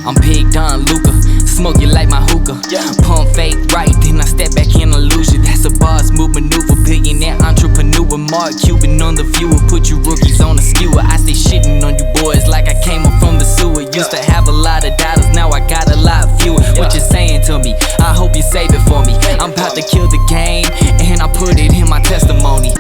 I'm Big Don Luca, smoke you like my hookah. Pump fake right, then I step back in illusion. That's a boss move maneuver, billionaire entrepreneur. Mark Cuban on the viewer, put you rookies on a skewer. I stay shitting on you boys like I came up from the sewer. Used to have a lot of dollars, now I got a lot fewer. What you saying to me? I hope you save it for me. I'm about to kill the game, and I put it in my testimony.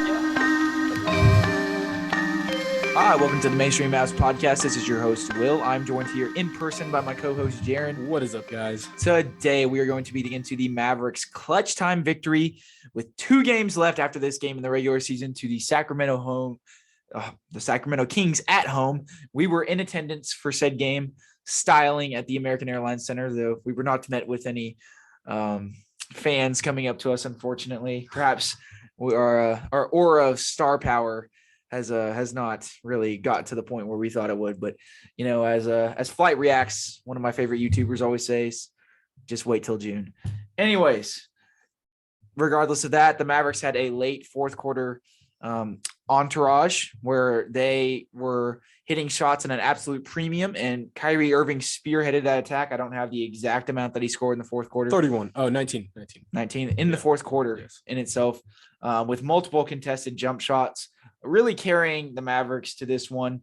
Hi, welcome to the Mainstream Mavs podcast. This is your host, Will. I'm joined here in person by my co-host, Jaren. What is up, guys? Today, we are going to be digging into the Mavericks' clutch time victory with 2 games left after this game in the regular season to the Sacramento Kings at home. We were in attendance for said game, styling at the American Airlines Center, though we were not met with any fans coming up to us, unfortunately. Perhaps our aura of star power has not really got to the point where we thought it would. But, you know, as Flight Reacts, one of my favorite YouTubers always says, just wait till June. Anyways, regardless of that, the Mavericks had a late fourth quarter entourage where they were hitting shots in an absolute premium, and Kyrie Irving spearheaded that attack. I don't have the exact amount that he scored in the fourth quarter. 19 in the fourth quarter in itself, with multiple contested jump shots, really carrying the Mavericks to this one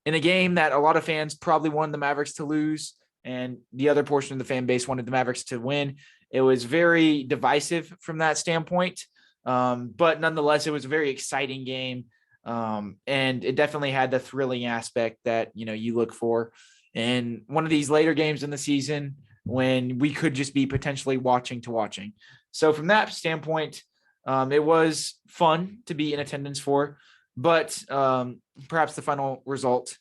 in a game that a lot of fans probably wanted the Mavericks to lose, and the other portion of the fan base wanted the Mavericks to win. It was very divisive from that standpoint. But nonetheless, it was a very exciting game. And it definitely had the thrilling aspect that, you know, you look for in one of these later games in the season when we could just be potentially watching. So from that standpoint, it was fun to be in attendance for, but perhaps the final result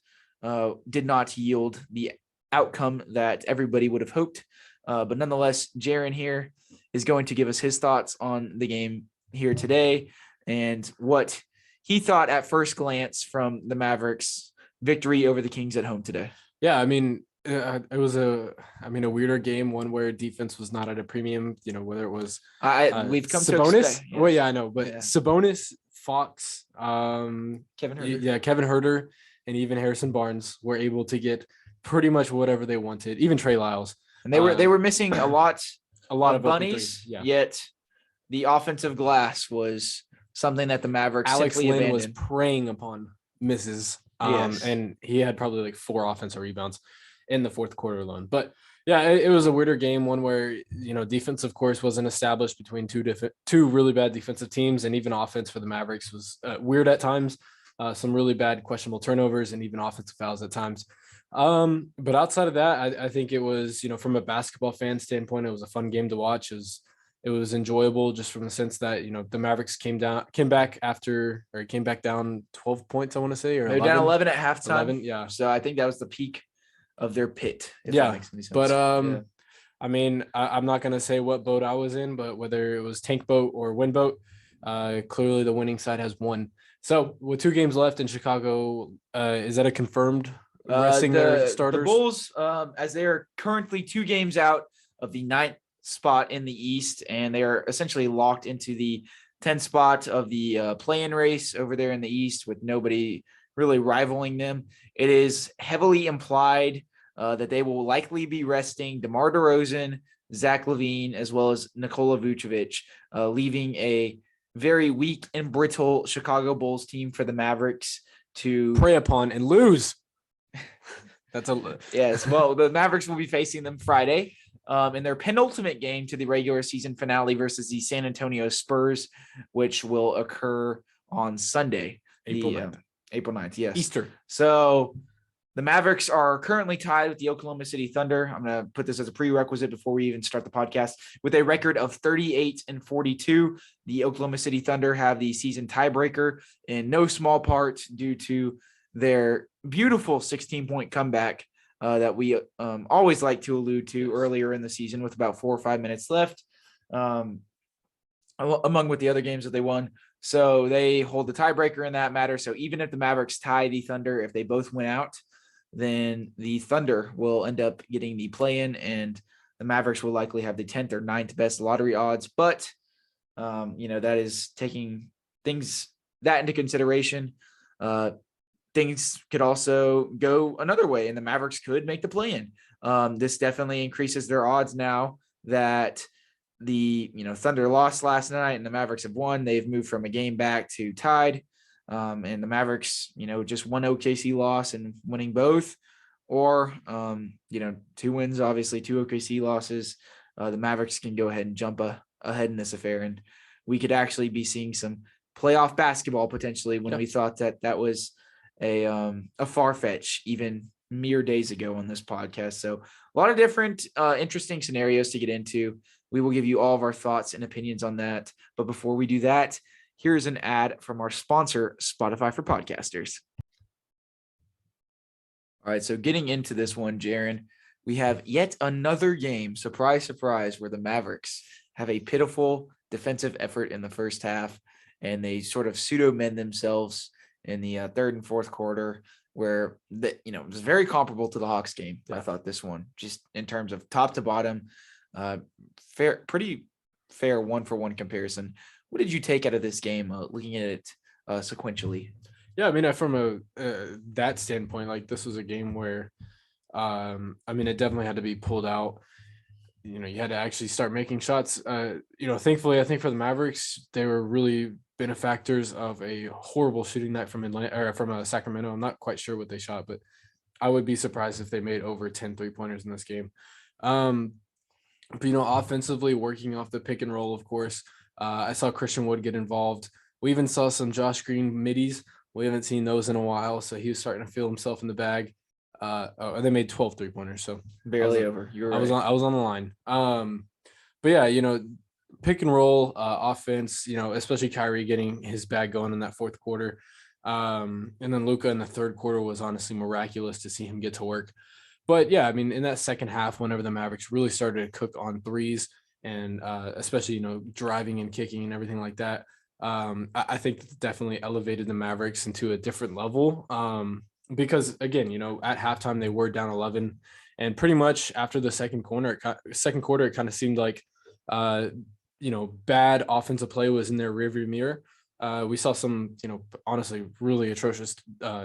did not yield the outcome that everybody would have hoped. But nonetheless, Jaren here is going to give us his thoughts on the game here today and what he thought at first glance from the Mavericks' victory over the Kings at home today. Yeah, I mean, it was a weirder game, one where defense was not at a premium, you know, whether it was we've come Sabonis. to expect, yes. Well, yeah, I know, but yeah. Sabonis, Fox, Kevin Huerter. Kevin Huerter, and even Harrison Barnes were able to get pretty much whatever they wanted, even Trey Lyles. And they were missing a lot of bunnies, yet the offensive glass was something that the Mavericks Alex simply Lynn abandoned. was preying upon misses, Yes. and he had probably like 4 offensive rebounds in the fourth quarter alone. But yeah, it was a weirder game, one where, you know, defense, of course, wasn't established between two really bad defensive teams, and even offense for the Mavericks was weird at times. Some really bad questionable turnovers and even offensive fouls at times. But outside of that, I think it was, you know, from a basketball fan standpoint, it was a fun game to watch. It was enjoyable just from the sense that, you know, the Mavericks came back down 12 points, I want to say, or they're down 11 at halftime. 11, yeah. So I think that was the peak of their pit. If yeah. That makes any sense. But I mean, I'm not going to say what boat I was in, but whether it was tank boat or win boat, clearly the winning side has won. So with 2 games left in Chicago, is that a confirmed resting their starters? The Bulls, as they are currently 2 games out of the 9th spot in the East, and they are essentially locked into the 10th spot of the play-in race over there in the East, with nobody really rivaling them. It is heavily implied that they will likely be resting DeMar DeRozan, Zach LaVine, as well as Nikola Vucevic, leaving a very weak and brittle Chicago Bulls team for the Mavericks to prey upon and lose. Yes. Well, the Mavericks will be facing them Friday in their penultimate game to the regular season finale versus the San Antonio Spurs, which will occur on Sunday, April 9th. Yes. Easter. So the Mavericks are currently tied with the Oklahoma City Thunder. I'm going to put this as a prerequisite before we even start the podcast. With a record of 38-42, the Oklahoma City Thunder have the season tiebreaker, in no small part due to their beautiful 16-point comeback that we always like to allude to earlier in the season with about 4 or 5 minutes left, among with the other games that they won. So they hold the tiebreaker in that matter. So even if the Mavericks tie the Thunder, if they both win out, then the Thunder will end up getting the play-in, and the Mavericks will likely have the 10th or 9th best lottery odds. But, you know, that is taking things that into consideration. Things could also go another way, and the Mavericks could make the play-in. This definitely increases their odds now that the Thunder lost last night and the Mavericks have won. They've moved from a game back to tied. And the Mavericks, just one OKC loss and winning both, or 2 wins, obviously 2 OKC losses. The Mavericks can go ahead and jump ahead in this affair, and we could actually be seeing some playoff basketball potentially when we thought that was a far fetch even mere days ago on this podcast. So a lot of different interesting scenarios to get into. We will give you all of our thoughts and opinions on that. But before we do that, here's an ad from our sponsor, Spotify for Podcasters. All right, so getting into this one, Jaren, we have yet another game, surprise, surprise, where the Mavericks have a pitiful defensive effort in the first half, and they sort of pseudo-mend themselves in the third and fourth quarter, where it was very comparable to the Hawks game. I thought this one, just in terms of top to bottom, pretty fair 1-for-1 comparison. What did you take out of this game, looking at it sequentially? Yeah, I mean, from that standpoint, like, this was a game where, it definitely had to be pulled out. You had to actually start making shots. Thankfully, I think for the Mavericks, they were really benefactors of a horrible shooting night from Sacramento. I'm not quite sure what they shot, but I would be surprised if they made over 10 3-pointers in this game. But offensively, working off the pick and roll, of course, I saw Christian Wood get involved. We even saw some Josh Green middies. We haven't seen those in a while, so he was starting to feel himself in the bag. They made 12 3-pointers, so barely over. I was on the line. But yeah, pick and roll offense. Especially Kyrie getting his bag going in that fourth quarter, and then Luka in the third quarter was honestly miraculous to see him get to work. But yeah, in that second half, whenever the Mavericks really started to cook on threes, and especially driving and kicking and everything like that, I think that definitely elevated the Mavericks into a different level. Because again, at halftime they were down 11, and pretty much after the second quarter, it kind of seemed like bad offensive play was in their rearview mirror. We saw some, honestly really atrocious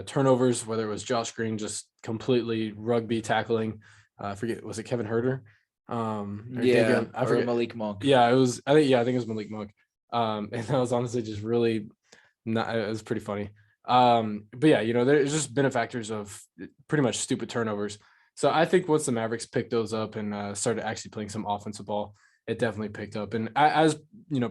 turnovers, whether it was Josh Green just completely rugby tackling. I forget, was it Kevin Huerter? I forget, Malik Monk. Yeah, it was. I think it was Malik Monk. And that was honestly just really not. It was pretty funny. But yeah, there's just benefactors of pretty much stupid turnovers. So I think once the Mavericks picked those up and started actually playing some offensive ball, it definitely picked up. And as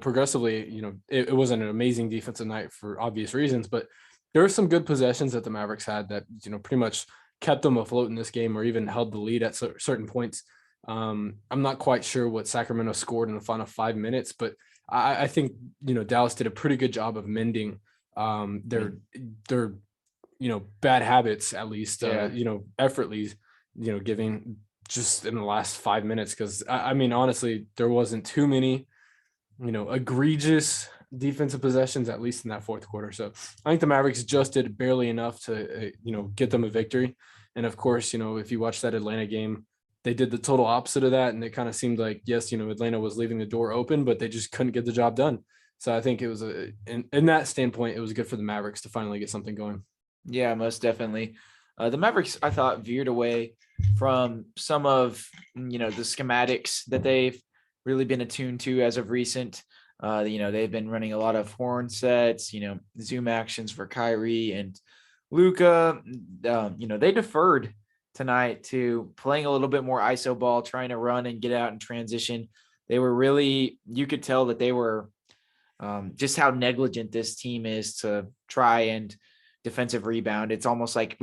progressively, it wasn't an amazing defensive night for obvious reasons, but there were some good possessions that the Mavericks had that pretty much kept them afloat in this game, or even held the lead at certain points. I'm not quite sure what Sacramento scored in the final 5 minutes, but I think Dallas did a pretty good job of mending their bad habits, at least effortlessly, giving just in the last 5 minutes, because honestly there wasn't too many egregious defensive possessions, at least in that fourth quarter. So I think the Mavericks just did barely enough to get them a victory. And of course, if you watch that Atlanta game, they did the total opposite of that, and it kind of seemed like, yes, Atlanta was leaving the door open, but they just couldn't get the job done. So I think it was in that standpoint, it was good for the Mavericks to finally get something going. Yeah, most definitely. The Mavericks, I thought, veered away from some of the schematics that they've really been attuned to as of recent. They've been running a lot of horn sets, zoom actions for Kyrie and Luka. They deferred tonight to playing a little bit more ISO ball, trying to run and get out in transition. They were really, you could tell that they were just how negligent this team is to try and defensive rebound. It's almost like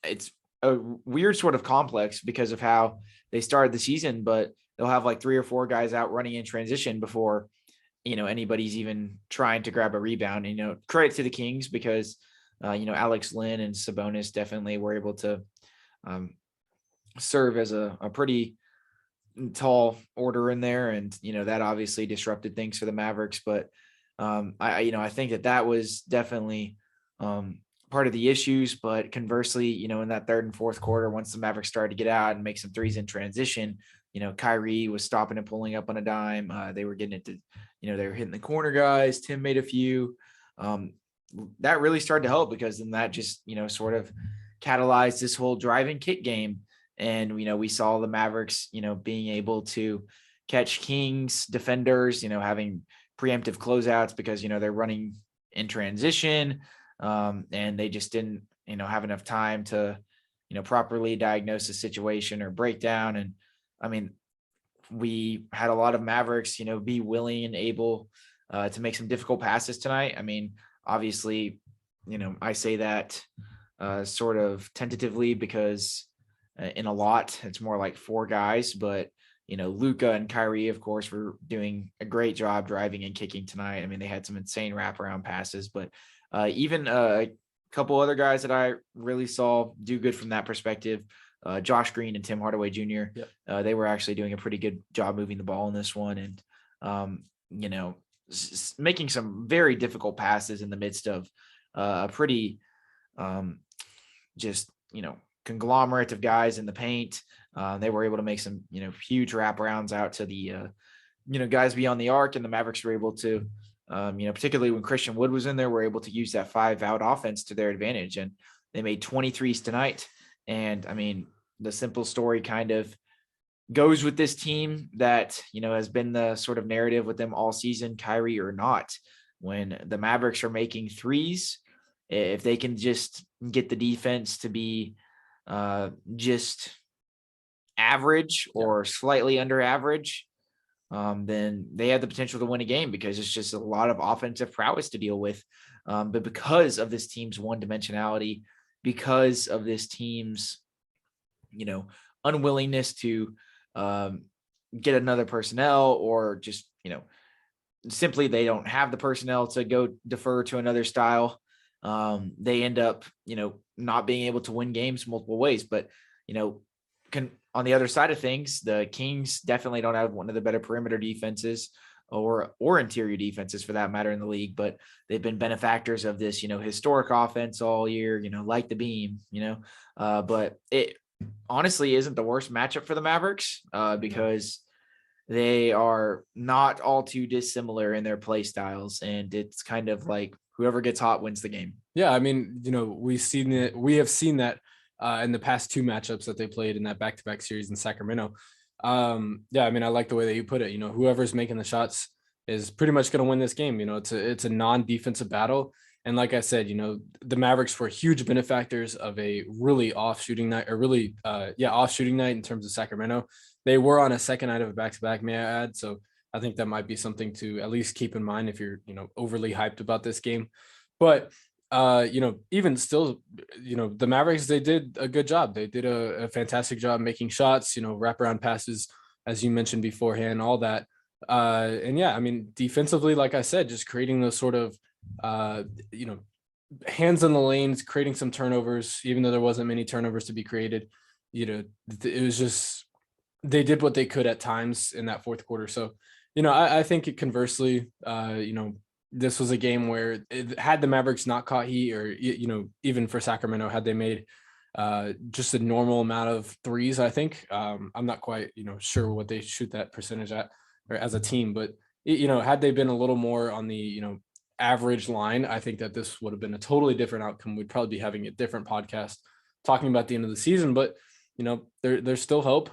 it's a weird sort of complex because of how they started the season, but they'll have like 3 or 4 guys out running in transition before, anybody's even trying to grab a rebound. Credit to the Kings because, Alex Lynn and Sabonis definitely were able to serve as a pretty tall order in there. And, that obviously disrupted things for the Mavericks. But I think that was definitely part of the issues. But conversely, in that third and fourth quarter, once the Mavericks started to get out and make some threes in transition, Kyrie was stopping and pulling up on a dime. They were getting it to, they were hitting the corner guys. Tim made a few. That really started to help because then that just, sort of catalyzed this whole drive and kick game And, we saw the Mavericks, being able to catch Kings defenders, having preemptive closeouts because, they're running in transition. And they just didn't, have enough time to, properly diagnose the situation or breakdown. And I mean, we had a lot of Mavericks, be willing and able to make some difficult passes tonight. I mean, obviously, I say that sort of tentatively because in a lot, it's more like 4 guys, but Luka and Kyrie, of course, were doing a great job driving and kicking tonight. I mean, they had some insane wraparound passes, but even a couple other guys that I really saw do good from that perspective. Josh Green and Tim Hardaway Jr. Yep. They were actually doing a pretty good job moving the ball in this one, and making some very difficult passes in the midst of a pretty just conglomerate of guys in the paint. They were able to make some huge wraparounds out to the guys beyond the arc, and the Mavericks were able to particularly when Christian Wood was in there, were able to use that 5-out offense to their advantage, and they made 23s tonight. And I mean, the simple story kind of goes with this team that, has been the sort of narrative with them all season, Kyrie or not. When the Mavericks are making threes, if they can just get the defense to be just average or slightly under average, then they have the potential to win a game because it's just a lot of offensive prowess to deal with. But because of this team's one-dimensionality, because of this team's, unwillingness to get another personnel, or just, simply they don't have the personnel to go defer to another style, they end up, not being able to win games multiple ways. But, on the other side of things, the Kings definitely don't have one of the better perimeter defenses or interior defenses for that matter in the league, but they've been benefactors of this, historic offense all year, like the beam, but it honestly isn't the worst matchup for the Mavericks because they are not all too dissimilar in their play styles. And it's kind of like whoever gets hot wins the game. Yeah. I mean, we have seen that in the past 2 matchups that they played in that back-to-back series in Sacramento. I mean, I like the way that you put it. Whoever's making the shots is pretty much going to win this game. It's a non-defensive battle. And like I said, the Mavericks were huge benefactors of a really off shooting night, off shooting night in terms of Sacramento. They were on a second night of a back-to-back, may I add. So I think that might be something to at least keep in mind if you're, overly hyped about this game. But even still, the Mavericks, they did a good job. They did a fantastic job making shots, wraparound passes, as you mentioned beforehand, all that. And yeah, I mean, defensively, like I said, just creating those sort of, hands in the lanes, creating some turnovers, even though there wasn't many turnovers to be created. It was just, they did what they could at times in that fourth quarter. So, I think conversely, this was a game where had the Mavericks not caught heat, or, even for Sacramento, had they made just a normal amount of threes, I think, I'm not quite, sure what they shoot that percentage at or as a team, but, had they been a little more on the, average line, I think that this would have been a totally different outcome. We'd probably be having a different podcast talking about the end of the season, but, there's still hope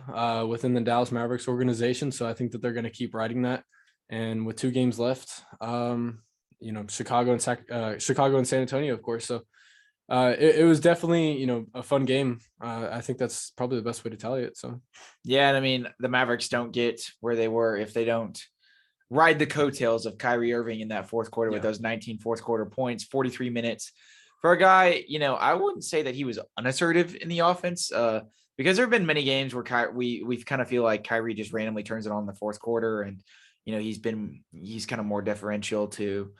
within the Dallas Mavericks organization. So I think that they're going to keep riding that. And with 2 games left, Chicago and San Antonio, of course. So it was definitely, a fun game. I think that's probably the best way to tell it. So, yeah. And I mean, the Mavericks don't get where they were if they don't ride the coattails of Kyrie Irving in that fourth quarter with those 19 fourth quarter points, 43 minutes for a guy. I wouldn't say that he was unassertive in the offense because there have been many games where we kind of feel like Kyrie just randomly turns it on in the fourth quarter. And, he's kind of more deferential to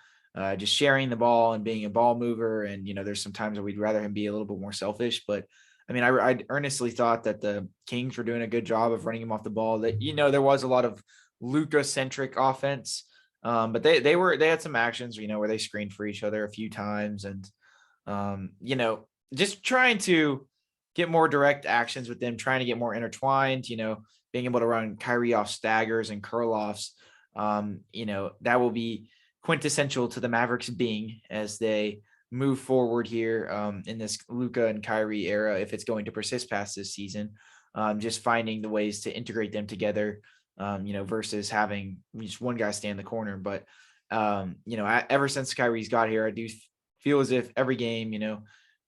just sharing the ball and being a ball mover. And, there's some times where we'd rather him be a little bit more selfish. But I mean, I earnestly thought that the Kings were doing a good job of running him off the ball, that, there was a lot of Luka-centric offense. But they had some actions, where they screened for each other a few times. And, just trying to get more direct actions with them, trying to get more intertwined, being able to run Kyrie off staggers and curl offs. That will be quintessential to the Mavericks being as they move forward here in this Luka and Kyrie era, if it's going to persist past this season. just finding the ways to integrate them together, versus having just one guy stay in the corner. But, ever since Kyrie's got here, I do feel as if every game,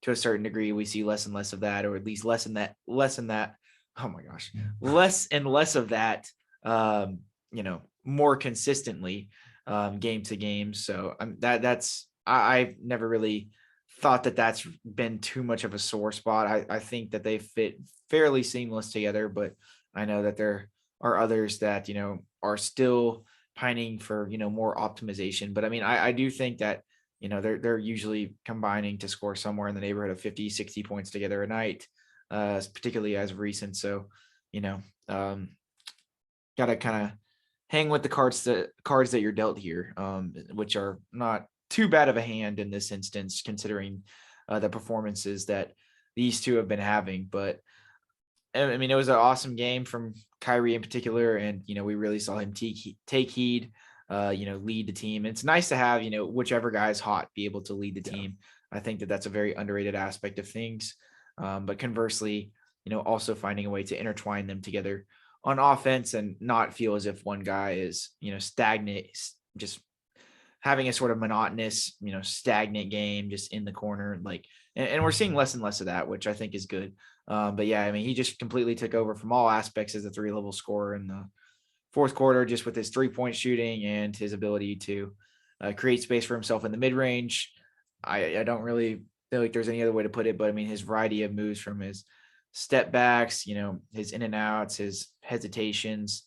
to a certain degree, we see less and less of that, or at least less and that. Oh my gosh, less and less of that, more consistently, game to game. So I've never really thought that that's been too much of a sore spot. I think that they fit fairly seamless together, but I know that there are others that, are still pining for, more optimization. But I mean, I do think that, they're usually combining to score somewhere in the neighborhood of 50, 60 points together a night, particularly as of recent. So, got to kind of hang with the cards that you're dealt here, which are not too bad of a hand in this instance, considering the performances that these two have been having. But I mean, it was an awesome game from Kyrie in particular, and we really saw him take heed, lead the team. It's nice to have whichever guy is hot be able to lead the team. I think that that's a very underrated aspect of things. But conversely, also finding a way to intertwine them together on offense and not feel as if one guy is stagnant, just having a sort of monotonous, stagnant game just in the corner, and we're seeing less and less of that, which I think is good. But yeah, I mean, he just completely took over from all aspects as a 3-level scorer in the fourth quarter, just with his 3-point shooting and his ability to create space for himself in the mid-range. I don't really feel like there's any other way to put it, but I mean, his variety of moves, from his step backs, his in and outs, his hesitations,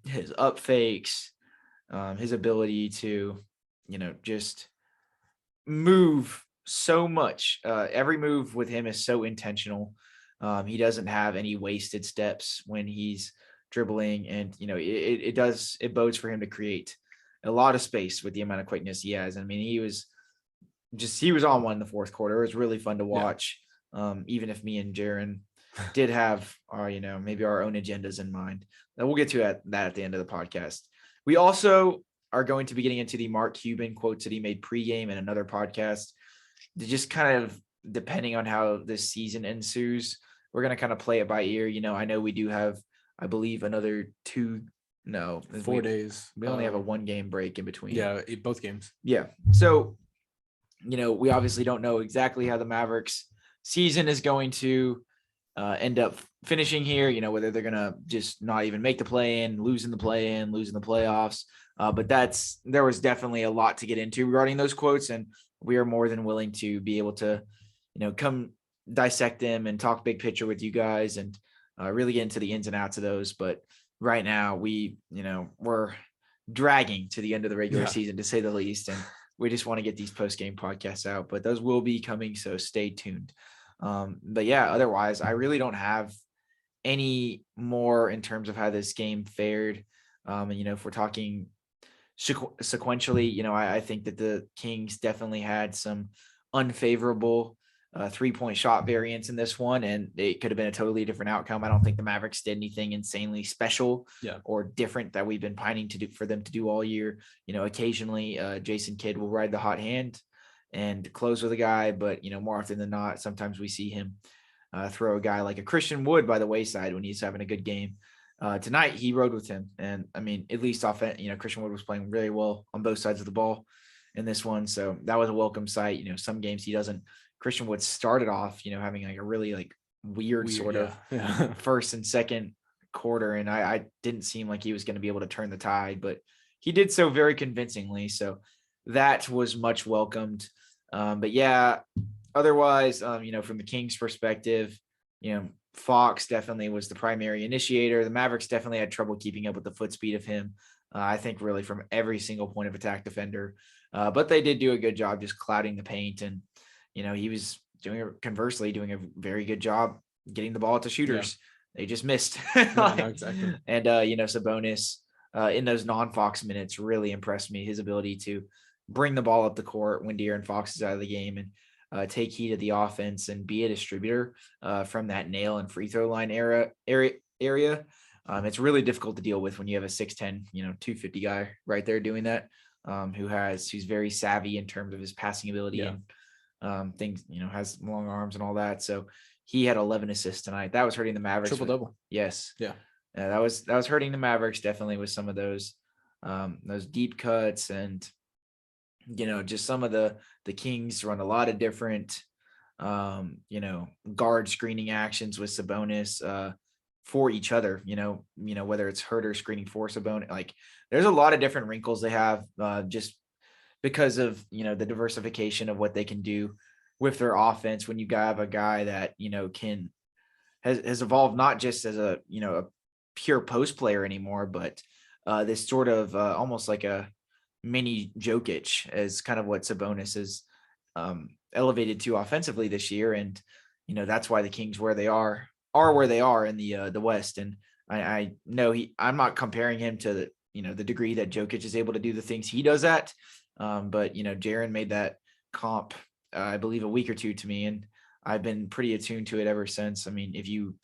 his up fakes, his ability to, just move so much. Every move with him is so intentional. He doesn't have any wasted steps when he's dribbling, and it bodes for him to create a lot of space with the amount of quickness he has. I mean, he was on one in the fourth quarter. It was really fun to watch. Even if me and Jaren did have our, maybe our own agendas in mind. And we'll get to that at the end of the podcast. We also are going to be getting into the Mark Cuban quotes that he made pregame in another podcast. Just kind of depending on how this season ensues, we're going to kind of play it by ear. I know we do have, I believe, another 4 days. We only have a 1-game break in between. Yeah, both games. Yeah. So, we obviously don't know exactly how the Mavericks season is going to end up finishing here, whether they're going to just not even make the play-in, losing the playoffs. But there was definitely a lot to get into regarding those quotes, and we are more than willing to be able to, come dissect them and talk big picture with you guys and really get into the ins and outs of those. But right now we're dragging to the end of the regular season, to say the least. And we just want to get these post-game podcasts out, but those will be coming, so stay tuned. But yeah, otherwise, I really don't have any more in terms of how this game fared. And, if we're talking sequentially, I think that the Kings definitely had some unfavorable 3-point shot variance in this one, and it could have been a totally different outcome. I don't think the Mavericks did anything insanely special or different that we've been pining to do for them to do all year. Occasionally Jason Kidd will ride the hot hand and close with a guy, but more often than not, sometimes we see him throw a guy like a Christian Wood by the wayside when he's having a good game. Tonight he rode with him, and I mean, at least Christian Wood was playing really well on both sides of the ball in this one, so that was a welcome sight. Some games he doesn't. Christian Wood started off, having like a really weird sort of first and second quarter, and I didn't seem like he was going to be able to turn the tide, but he did so very convincingly. So that was much welcomed. But yeah, otherwise, from the Kings' perspective, Fox definitely was the primary initiator. The Mavericks definitely had trouble keeping up with the foot speed of him. I think really from every single point of attack defender, but they did do a good job just clouding the paint, and he was conversely doing a very good job getting the ball to shooters. They just missed. No, exactly. And Sabonis in those non-Fox minutes really impressed me. His ability to bring the ball up the court when De'Aaron Fox is out of the game, and take heed of the offense and be a distributor from that nail and free throw line area. It's really difficult to deal with when you have a 6'10", 250 guy right there doing that, who's very savvy in terms of his passing ability and things, has long arms and all that. So he had 11 assists tonight. That was hurting the Mavericks. Triple double. Yes. Yeah. That was hurting the Mavericks definitely with some of those deep cuts, and just some of the Kings run a lot of different guard screening actions with Sabonis for each other, whether it's Herter screening for Sabonis. Like, there's a lot of different wrinkles they have just because of, the diversification of what they can do with their offense when you have a guy that, has evolved not just as a pure post player anymore, but this sort of almost like a mini Jokic, as kind of what Sabonis is elevated to offensively this year. And, that's why the Kings where they are where they are in the West. And I know I'm not comparing him to the degree that Jokic is able to do the things he does at. But, Jaren made that comp, I believe, a week or two to me, and I've been pretty attuned to it ever since. I mean, if you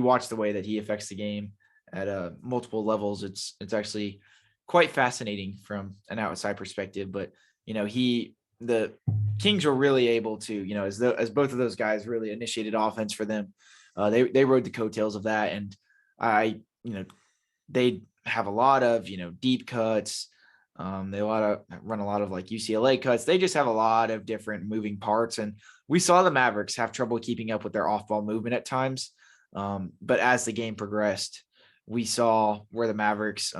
watch the way that he affects the game at multiple levels, it's actually quite fascinating from an outside perspective. But, the Kings were really able to, as both of those guys really initiated offense for them, they rode the coattails of that. And they have a lot of, deep cuts. They run a lot of like UCLA cuts. They just have a lot of different moving parts. And we saw the Mavericks have trouble keeping up with their off-ball movement at times. But as the game progressed, we saw where the Mavericks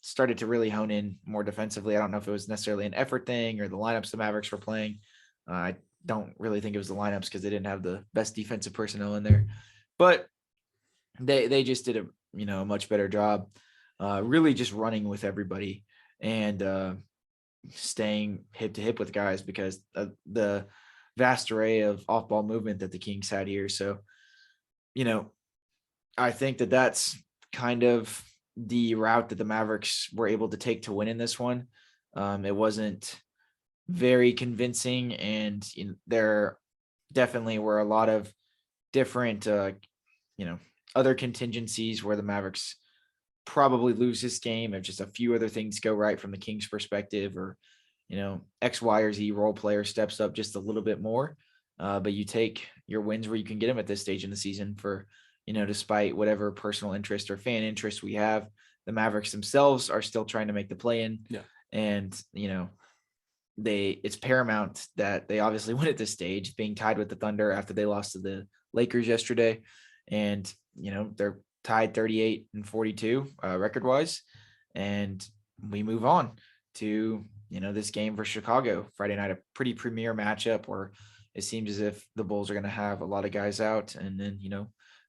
started to really hone in more defensively. I don't know if it was necessarily an effort thing or the lineups the Mavericks were playing. I don't really think it was the lineups because they didn't have the best defensive personnel in there. But they just did a much better job really just running with everybody and staying hip to hip with guys because of the vast array of off-ball movement that the Kings had here. So, I think that that's kind of the route that the Mavericks were able to take to win in this one. It wasn't very convincing, and there definitely were a lot of different, other contingencies where the Mavericks probably lose this game if just a few other things go right from the Kings perspective, or, X, Y, or Z role player steps up just a little bit more. But you take your wins where you can get them at this stage in the season for, despite whatever personal interest or fan interest we have, the Mavericks themselves are still trying to make the play in. Yeah. And, it's paramount that they obviously win at this stage, being tied with the Thunder after they lost to the Lakers yesterday. And, they're tied 38-42 record wise. And we move on to, this game for Chicago Friday night, a pretty premier matchup where it seems as if the Bulls are going to have a lot of guys out. And then,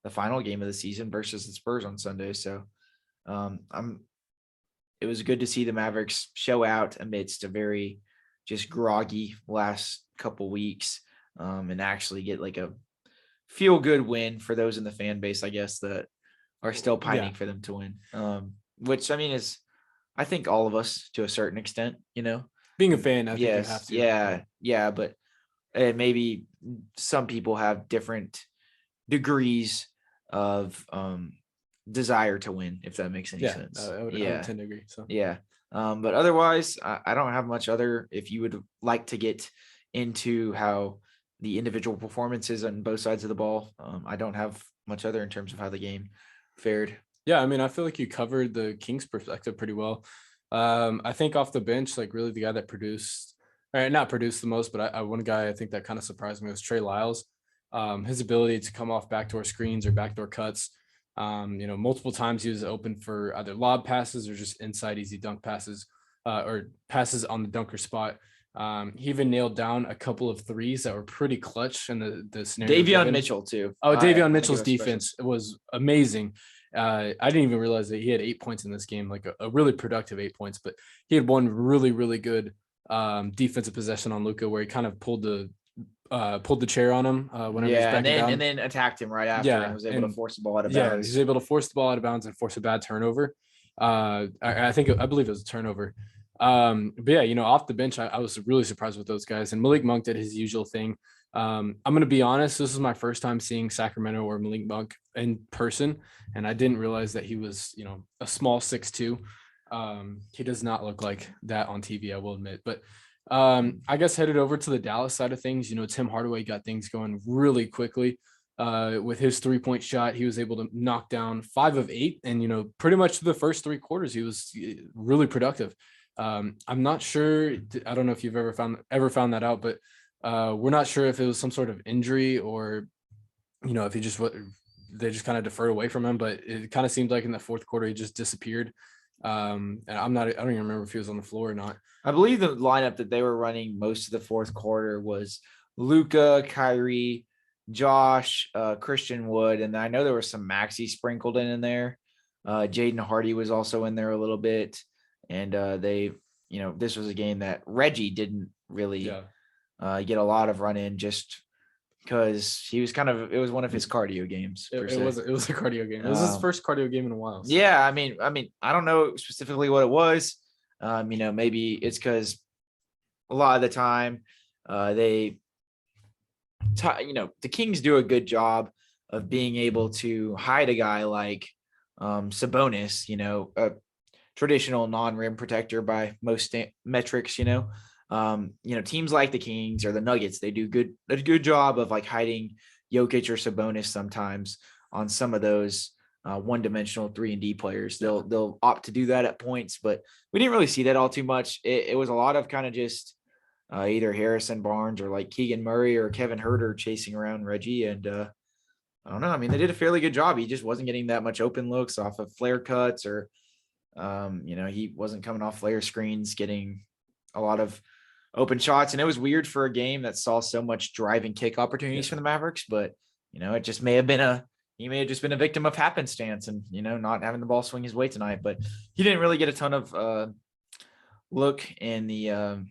the final game of the season versus the Spurs on Sunday. So it was good to see the Mavericks show out amidst a very just groggy last couple weeks and actually get like a feel good win for those in the fan base, I guess, that are still pining for them to win. Which, I mean, is, I think, all of us to a certain extent, being a fan, I think you have to. Yeah. But maybe some people have different degrees of desire to win, if that makes any sense. I would tend to agree. So but otherwise, I don't have much other. If you would like to get into how the individual performances on both sides of the ball, I don't have much other in terms of how the game fared. Yeah, I mean, I feel like you covered the Kings perspective pretty well. I think off the bench, like really the guy that not produced the most, but one guy I think that kind of surprised me was Trey Lyles. His ability to come off backdoor screens or backdoor cuts. Multiple times he was open for either lob passes or just inside easy dunk passes or passes on the dunker spot. He even nailed down a couple of threes that were pretty clutch in the scenario. Davion Mitchell too. Oh, Davion Mitchell's defense was amazing. I didn't even realize that he had 8 points in this game, like a really productive 8 points, but he had one really, really good defensive possession on Luka where he kind of pulled the chair on him whenever he's backing down. And then attacked him right after and was able to force the ball out of bounds. Yeah, he's able to force the ball out of bounds and force a bad turnover. I believe it was a turnover. But yeah, off the bench, I was really surprised with those guys. And Malik Monk did his usual thing. I'm going to be honest, this is my first time seeing Sacramento or Malik Monk in person, and I didn't realize that he was, a small 6'2". He does not look like that on TV, I will admit. But I guess headed over to the Dallas side of things, Tim Hardaway got things going really quickly. With his 3-point shot, he was able to knock down 5 of 8, and pretty much the first 3 quarters, he was really productive. I'm not sure. I don't know if you've ever found that out, but we're not sure if it was some sort of injury or if they just kind of deferred away from him. But it kind of seemed like in the fourth quarter he just disappeared. And I don't even remember if he was on the floor or not. I believe the lineup that they were running most of the fourth quarter was Luka, Kyrie, Josh, Christian Wood, and I know there was some Maxey sprinkled in there. Jaden Hardy was also in there a little bit, and this was a game that Reggie didn't really get a lot of run in just because he was it was one of his cardio games. It was a cardio game. It was his first cardio game in a while. So. Yeah, I mean, I don't know specifically what it was. Maybe it's because a lot of the time the Kings do a good job of being able to hide a guy like Sabonis, a traditional non-rim protector by most metrics, teams like the Kings or the Nuggets, they do a good job of like hiding Jokic or Sabonis sometimes on some of those one-dimensional 3-and-D players. They'll opt to do that at points, but we didn't really see that all too much. It was a lot of kind of just either Harrison Barnes or like Keegan Murray or Kevin Huerter chasing around Reggie. And I don't know. I mean, they did a fairly good job. He just wasn't getting that much open looks off of flare cuts or, he wasn't coming off flare screens, getting a lot of open shots. And it was weird for a game that saw so much drive and kick opportunities from the Mavericks, but it just may have been he may have just been a victim of happenstance and, not having the ball swing his way tonight, but he didn't really get a ton of look in the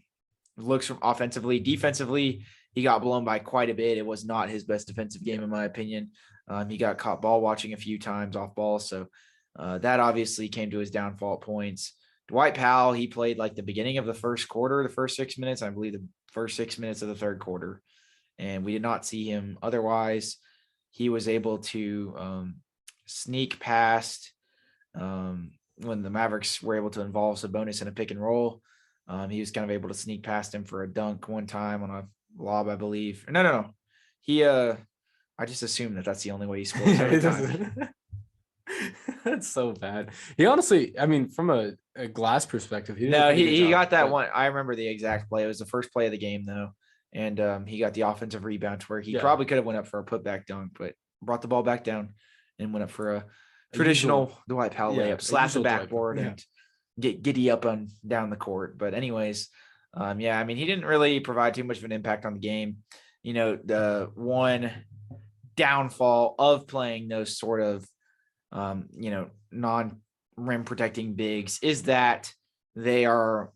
looks from offensively. Defensively, he got blown by quite a bit. It was not his best defensive game, in my opinion. He got caught ball watching a few times off ball. So that obviously came to his downfall at points. Dwight Powell, he played like the beginning of the first quarter, the first 6 minutes, I believe the first 6 minutes of the third quarter. And we did not see him otherwise. He was able to sneak past when the Mavericks were able to involve Sabonis in a pick and roll. He was kind of able to sneak past him for a dunk one time on a lob, I believe. No. He, I just assume that's the only way he scores every time. That's so bad. He honestly, I mean, from a glass perspective, he got that one. I remember the exact play. It was the first play of the game, though. And he got the offensive rebound to where he probably could have went up for a putback dunk, but brought the ball back down and went up for a traditional Dwight Powell layup, slap the backboard and get giddy up and down the court. But anyways, I mean, he didn't really provide too much of an impact on the game. The one downfall of playing those sort of, non-rim protecting bigs is that they are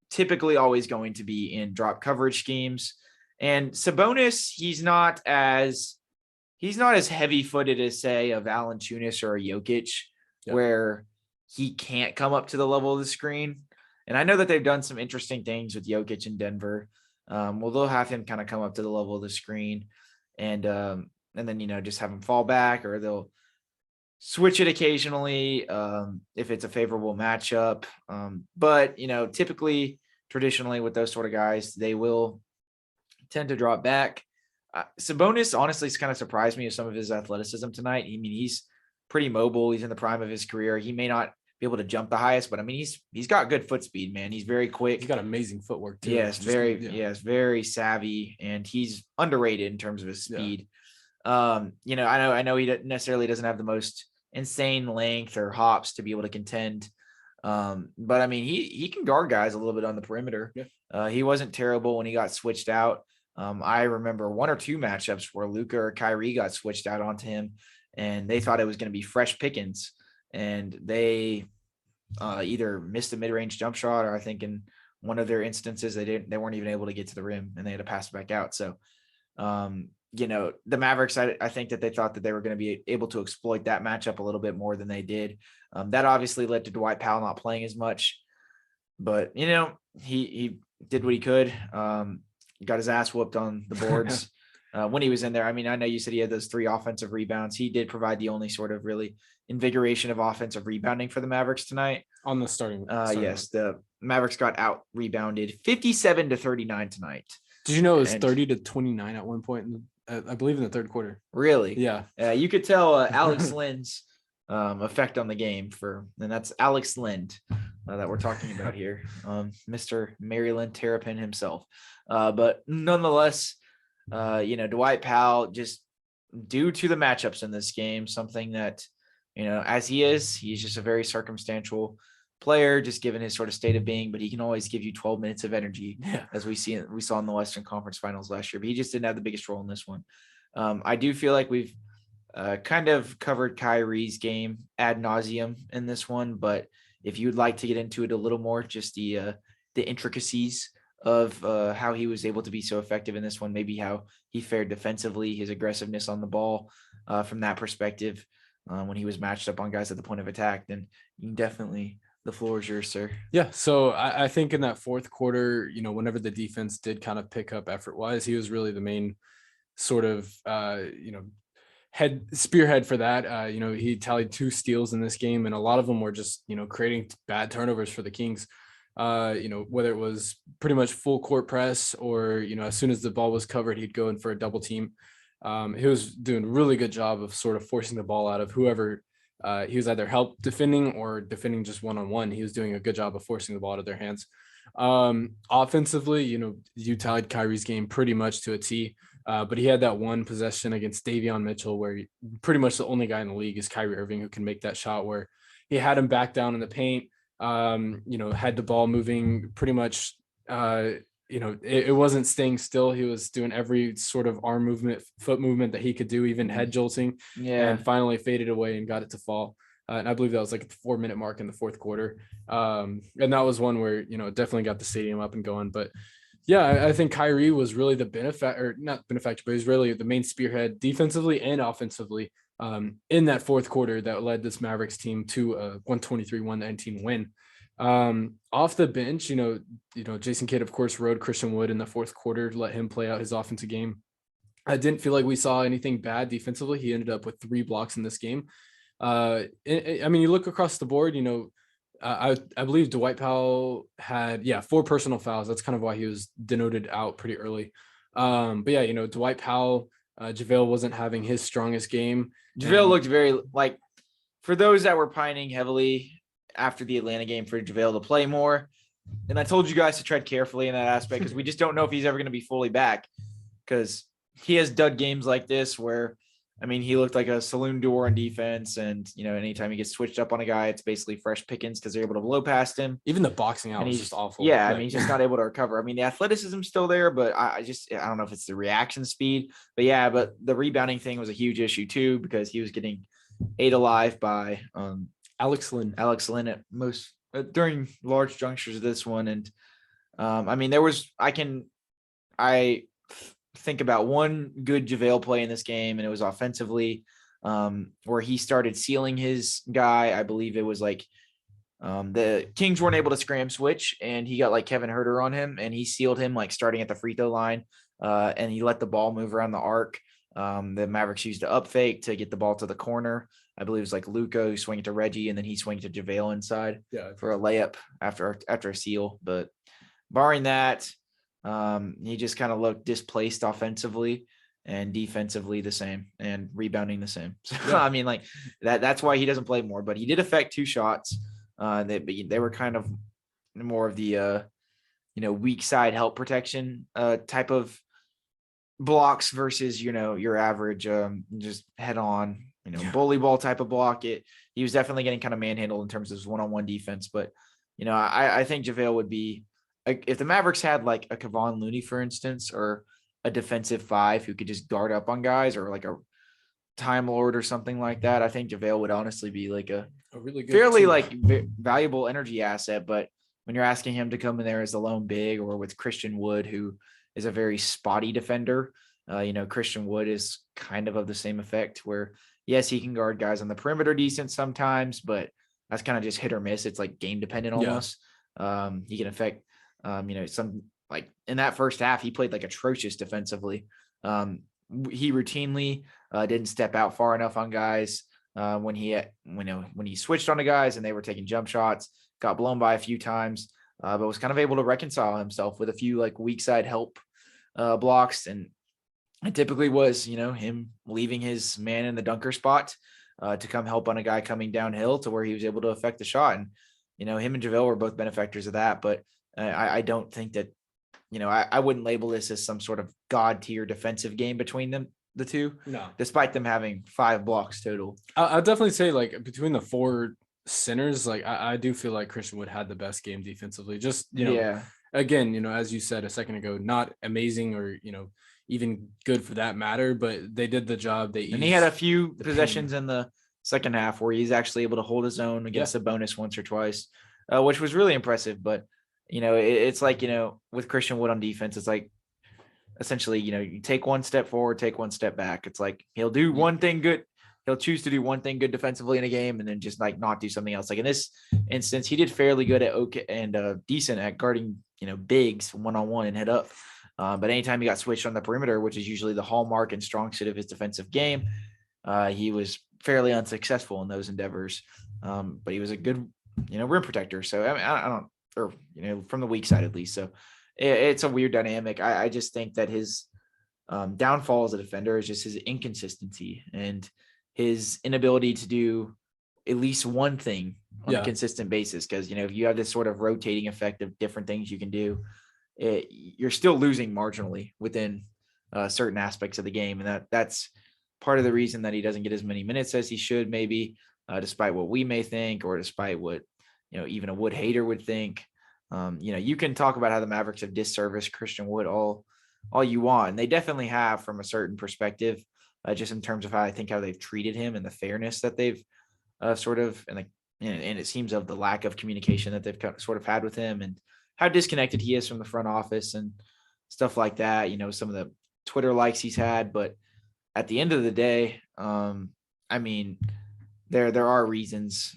typically always going to be in drop coverage schemes. And Sabonis, he's not as heavy-footed as, say, a Valanciunas or a Jokic, where he can't come up to the level of the screen. And I know that they've done some interesting things with Jokic in Denver. They'll have him kind of come up to the level of the screen and then, just have him fall back, or they'll switch it occasionally if it's a favorable matchup. But typically, traditionally with those sort of guys, they will tend to drop back. Sabonis honestly has kind of surprised me with some of his athleticism tonight. I mean, he's pretty mobile. He's in the prime of his career. He may not be able to jump the highest, but I mean, he's got good foot speed, man. He's very quick. He's got amazing footwork too. Yes, very savvy, and he's underrated in terms of his speed. I know he necessarily doesn't have the most insane length or hops to be able to contend. But I mean, he can guard guys a little bit on the perimeter. He wasn't terrible when he got switched out. I remember 1 or 2 matchups where Luka or Kyrie got switched out onto him, and they thought it was going to be fresh pickings, and they either missed a mid-range jump shot, or I think in one of their instances they weren't even able to get to the rim and they had to pass it back out. So the Mavericks, I think that they thought that they were going to be able to exploit that matchup a little bit more than they did. That obviously led to Dwight Powell not playing as much, but he did what he could. Got his ass whooped on the boards. when he was in there. I mean, I know you said he had those 3 offensive rebounds. He did provide the only sort of really invigoration of offensive rebounding for the Mavericks tonight. On the starting yes, the Mavericks got out rebounded 57-39 tonight. Did you know it was 30-29 at one point I believe in the third quarter? Really? Yeah. You could tell Alex Lynn's effect on the game and that's Alex Lind that we're talking about here, Mr. Maryland Terrapin himself. But nonetheless, Dwight Powell, just due to the matchups in this game, something that, as he's just a very circumstantial player, just given his sort of state of being, but he can always give you 12 minutes of energy, as we saw in the Western Conference Finals last year, but he just didn't have the biggest role in this one. I do feel like we've kind of covered Kyrie's game ad nauseum in this one, but if you'd like to get into it a little more, just the intricacies of how he was able to be so effective in this one, maybe how he fared defensively, his aggressiveness on the ball from that perspective, when he was matched up on guys at the point of attack, then you can definitely, the floor is yours, sir. Yeah. So I think in that fourth quarter, whenever the defense did kind of pick up effort wise, he was really the main sort of, spearhead for that. He tallied 2 steals in this game, and a lot of them were just, creating bad turnovers for the Kings. Whether it was pretty much full court press or, as soon as the ball was covered, he'd go in for a double team. He was doing a really good job of sort of forcing the ball out of whoever he was either help defending or defending just one-on-one. He was doing a good job of forcing the ball out of their hands. Offensively, you tallied Kyrie's game pretty much to a T, but he had that one possession against Davion Mitchell where pretty much the only guy in the league is Kyrie Irving who can make that shot, where he had him back down in the paint, had the ball moving pretty much, it wasn't staying still. He was doing every sort of arm movement, foot movement that he could do, even head jolting, and finally faded away and got it to fall. And I believe that was like a 4-minute mark in the fourth quarter. And that was one where, definitely got the stadium up and going. But yeah, I think Kyrie was really the not benefactor, but he's really the main spearhead defensively and offensively in that fourth quarter that led this Mavericks team to a 123-119 win. Off the bench, Jason Kidd, of course, rode Christian Wood in the fourth quarter to let him play out his offensive game. I didn't feel like we saw anything bad defensively. He ended up with 3 blocks in this game. You look across the board, I believe Dwight Powell had 4 personal fouls. That's kind of why he was denoted out pretty early. Dwight Powell, JaVale wasn't having his strongest game. JaVale looked very, for those that were pining heavily after the Atlanta game for JaVale to play more, and I told you guys to tread carefully in that aspect because we just don't know if he's ever going to be fully back, because he has dud games like this where, he looked like a saloon door on defense, and anytime he gets switched up on a guy, it's basically fresh pickings because they're able to blow past him. Even the boxing out was just awful. Yeah, he's just not able to recover. The athleticism's still there, but I don't know if it's the reaction speed. But the rebounding thing was a huge issue too, because he was getting ate alive by Alex Lynn at most during large junctures of this one. And I think about one good JaVale play in this game, and it was offensively, where he started sealing his guy. I believe it was the Kings weren't able to scram switch, and he got Kevin Huerter on him, and he sealed him starting at the free throw line, and he let the ball move around the arc. The Mavericks used the up fake to get the ball to the corner. I believe it was Luka who swung it to Reggie, and then he swung to JaVale inside for a layup after a seal. But barring that, he just kind of looked displaced offensively, and defensively the same, and rebounding the same. So that's why he doesn't play more. But he did affect 2 shots. They were kind of more of the weak side help protection type of blocks versus your average just head on bully ball type of block. He was definitely getting kind of manhandled in terms of his one-on-one defense. But I think JaVale would be, if the Mavericks had a Kevon Looney, for instance, or a defensive 5 who could just guard up on guys, or a Time Lord or something like that, I think JaVale would honestly be a really good fairly valuable energy asset. But when you're asking him to come in there as a lone big, or with Christian Wood, who is a very spotty defender, Christian Wood is kind of the same effect, where yes, he can guard guys on the perimeter decent sometimes, but that's kind of just hit or miss. It's game dependent almost. He can affect some, in that first half, he played atrocious defensively. he routinely didn't step out far enough on guys when he switched on to guys and they were taking jump shots, got blown by a few times, but was kind of able to reconcile himself with a few like weak side help blocks. And it typically was, him leaving his man in the dunker spot to come help on a guy coming downhill to where he was able to affect the shot. And, him and JaVale were both benefactors of that, but I don't think that, I wouldn't label this as some sort of god tier defensive game between them, the two, No, despite them having 5 blocks total. I'll definitely say like between the 4 centers, like I do feel like Christian Wood had the best game defensively. Just, again, as you said a second ago, not amazing or, even good for that matter, but they did the job. And he had a few possessions in the second half where he's actually able to hold his own against a bonus once or twice, which was really impressive. But, it's like, with Christian Wood on defense, it's like essentially, you take one step forward, take one step back. It's like he'll do one thing good. He'll choose to do one thing good defensively in a game and then just like not do something else. Like in this instance, he did fairly good at decent at guarding, bigs one-on-one and head up. But anytime he got switched on the perimeter, which is usually the hallmark and strong suit of his defensive game, he was fairly unsuccessful in those endeavors. But he was a good, rim protector. So I mean, I don't, or from the weak side at least. So it's a weird dynamic. I just think that his downfall as a defender is just his inconsistency and his inability to do at least one thing on a consistent basis. Because if you have this sort of rotating effect of different things you can do, you're still losing marginally within certain aspects of the game. And that's part of the reason that he doesn't get as many minutes as he should, maybe, despite what we may think, or despite what, even a Wood hater would think. You can talk about how the Mavericks have disserviced Christian Wood all you want. And they definitely have from a certain perspective, just in terms of how they've treated him and the fairness that they've and it seems of the lack of communication that they've sort of had with him and how disconnected he is from the front office and stuff like that. Some of the Twitter likes he's had, but at the end of the day, I mean, there are reasons,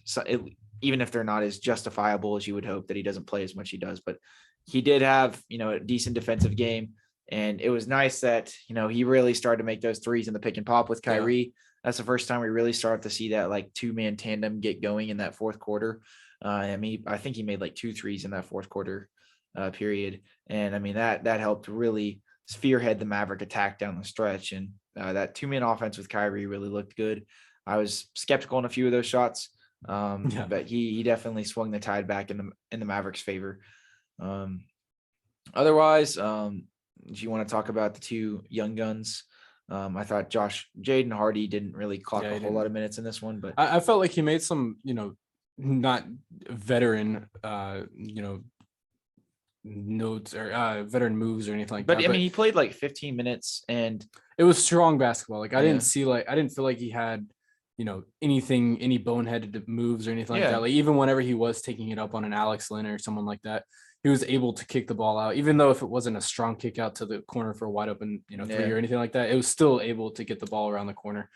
even if they're not as justifiable as you would hope, that he doesn't play as much as he does. But he did have, a decent defensive game. And it was nice that, he really started to make those threes in the pick and pop with Kyrie. Yeah. That's the first time we really started to see that like 2-man tandem get going in that fourth quarter. I think he made like 2 threes in that fourth quarter period. And I mean, that helped really spearhead the Maverick attack down the stretch. And that 2-man offense with Kyrie really looked good. I was skeptical on a few of those shots. But he definitely swung the tide back in the Mavericks' favor. Otherwise, do you want to talk about the 2 young guns? I thought Jaden Hardy didn't really clock a whole lot of minutes in this one, but I felt like he made some, not veteran, notes or veteran moves or anything like that. But I mean, he played like 15 minutes and it was strong basketball. Like I didn't feel like he had, any boneheaded moves or anything like that. Like even whenever he was taking it up on an Alex Lynn or someone like that, he was able to kick the ball out, even though if it wasn't a strong kick out to the corner for a wide open, 3 or anything like that, it was still able to get the ball around the corner.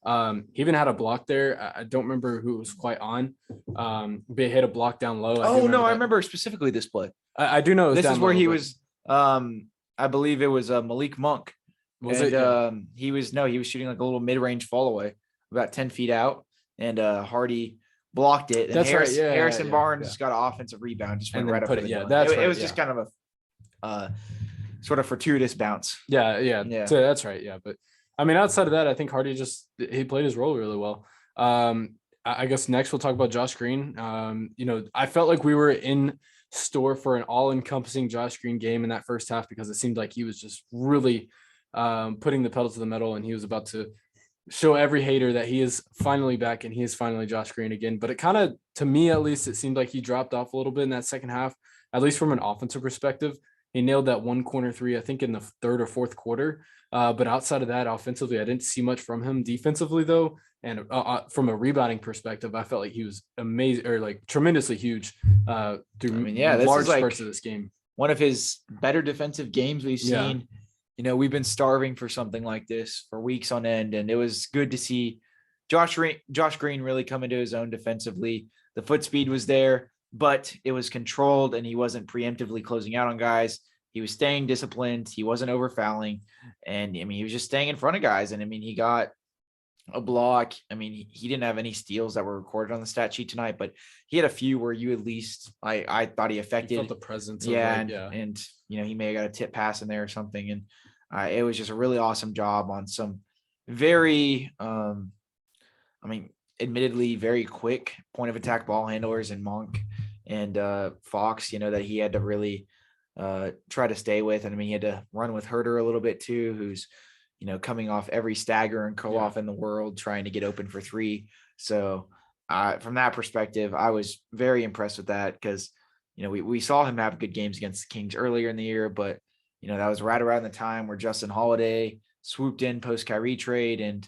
He even had a block there. I don't remember who it was quite on, but he hit a block down low. I remember specifically this play. I do know. This is where he was, I believe it was Malik Monk. He was shooting like a little mid-range fall away about 10 feet out, and Hardy blocked it. And Harrison Barnes got an offensive rebound, just went right up. It was just kind of a sort of fortuitous bounce. Yeah. So that's right. Yeah, but I mean, outside of that, I think Hardy he played his role really well. I guess next we'll talk about Josh Green. I felt like we were in store for an all-encompassing Josh Green game in that first half because it seemed like he was just really putting the pedal to the metal, and he was about to show every hater that he is finally back and he is finally Josh Green again. But it kind of, to me at least, it seemed like he dropped off a little bit in that second half, at least from an offensive perspective. He nailed that 1 corner 3, I think, in the 3rd or 4th quarter. But outside of that, offensively, I didn't see much from him. Defensively, though, and from a rebounding perspective, I felt like he was amazing, or like tremendously huge through large parts of this game. One of his better defensive games we've seen. We've been starving for something like this for weeks on end, and it was good to see Josh Green really come into his own defensively. The foot speed was there, but it was controlled, and he wasn't preemptively closing out on guys. he was staying disciplined. He wasn't over fouling. And I mean, he was just staying in front of guys. And I mean, he got a block. I mean, he didn't have any steals that were recorded on the stat sheet tonight, but he had a few where you at least I thought he affected. You felt the presence. Yeah, of and you know, he may have got a tip pass in there or something. And it was just a really awesome job on some very I mean, admittedly very quick point of attack ball handlers and Monk and Fox, you know, that he had to really try to stay with. And I mean, he had to run with Herter a little bit too, who's, you know, coming off every stagger and co-off in the world, trying to get open for three. So from that perspective, I was very impressed with that because, you know, we saw him have good games against the Kings earlier in the year, but, you know, that was right around the time where Justin Holiday swooped in post Kyrie trade and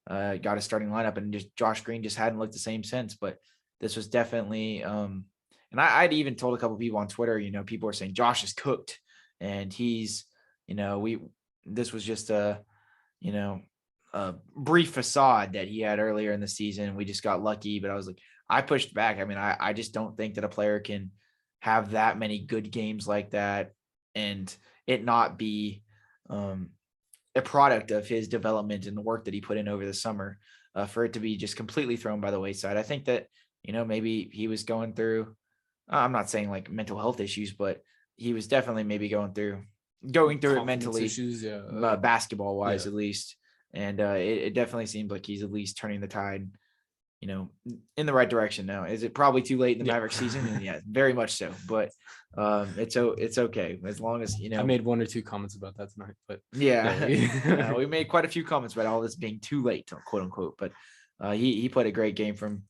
got a starting lineup, and just Josh Green just hadn't looked the same since. But this was definitely, and I'd even told a couple people on Twitter, you know, people were saying Josh is cooked and he's, you know, this was just a brief facade that he had earlier in the season. We just got lucky, but I was like, I pushed back. I mean, I just don't think that a player can have that many good games like that and it not be, a product of his development and the work that he put in over the summer, for it to be just completely thrown by the wayside. I think that, you know, maybe he was going through, I'm not saying like mental health issues, but he was definitely maybe going through it mentally, issues, basketball wise, at least. And it definitely seems like he's at least turning the tide, you know, in the right direction now. Is it probably too late in the Mavericks season? And yeah, very much so. But it's okay as long as, you know. I made one or two comments about that tonight, but we made quite a few comments about all this being too late, quote unquote. But he played a great game from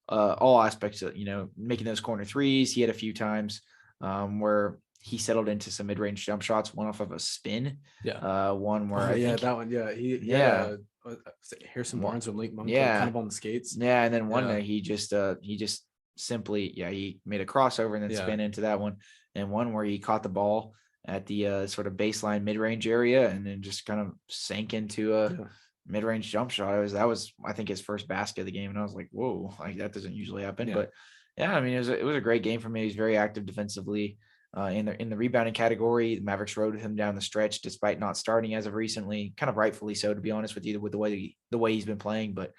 all aspects of, you know, making those corner threes. He had a few times where he settled into some mid-range jump shots, one off of a spin. One where Harrison Barnes or Lake Monk, kind of on the skates. And then one that he just simply he made a crossover and then spin into that one, and one where he caught the ball at the sort of baseline mid-range area and then just kind of sank into a mid-range jump shot. That was I think his first basket of the game, and I was like, whoa, like that doesn't usually happen. But I mean, it was a great game for me. He was very active defensively. In the rebounding category, the Mavericks rode him down the stretch despite not starting as of recently, kind of rightfully so, to be honest with you, with the way he's been playing. But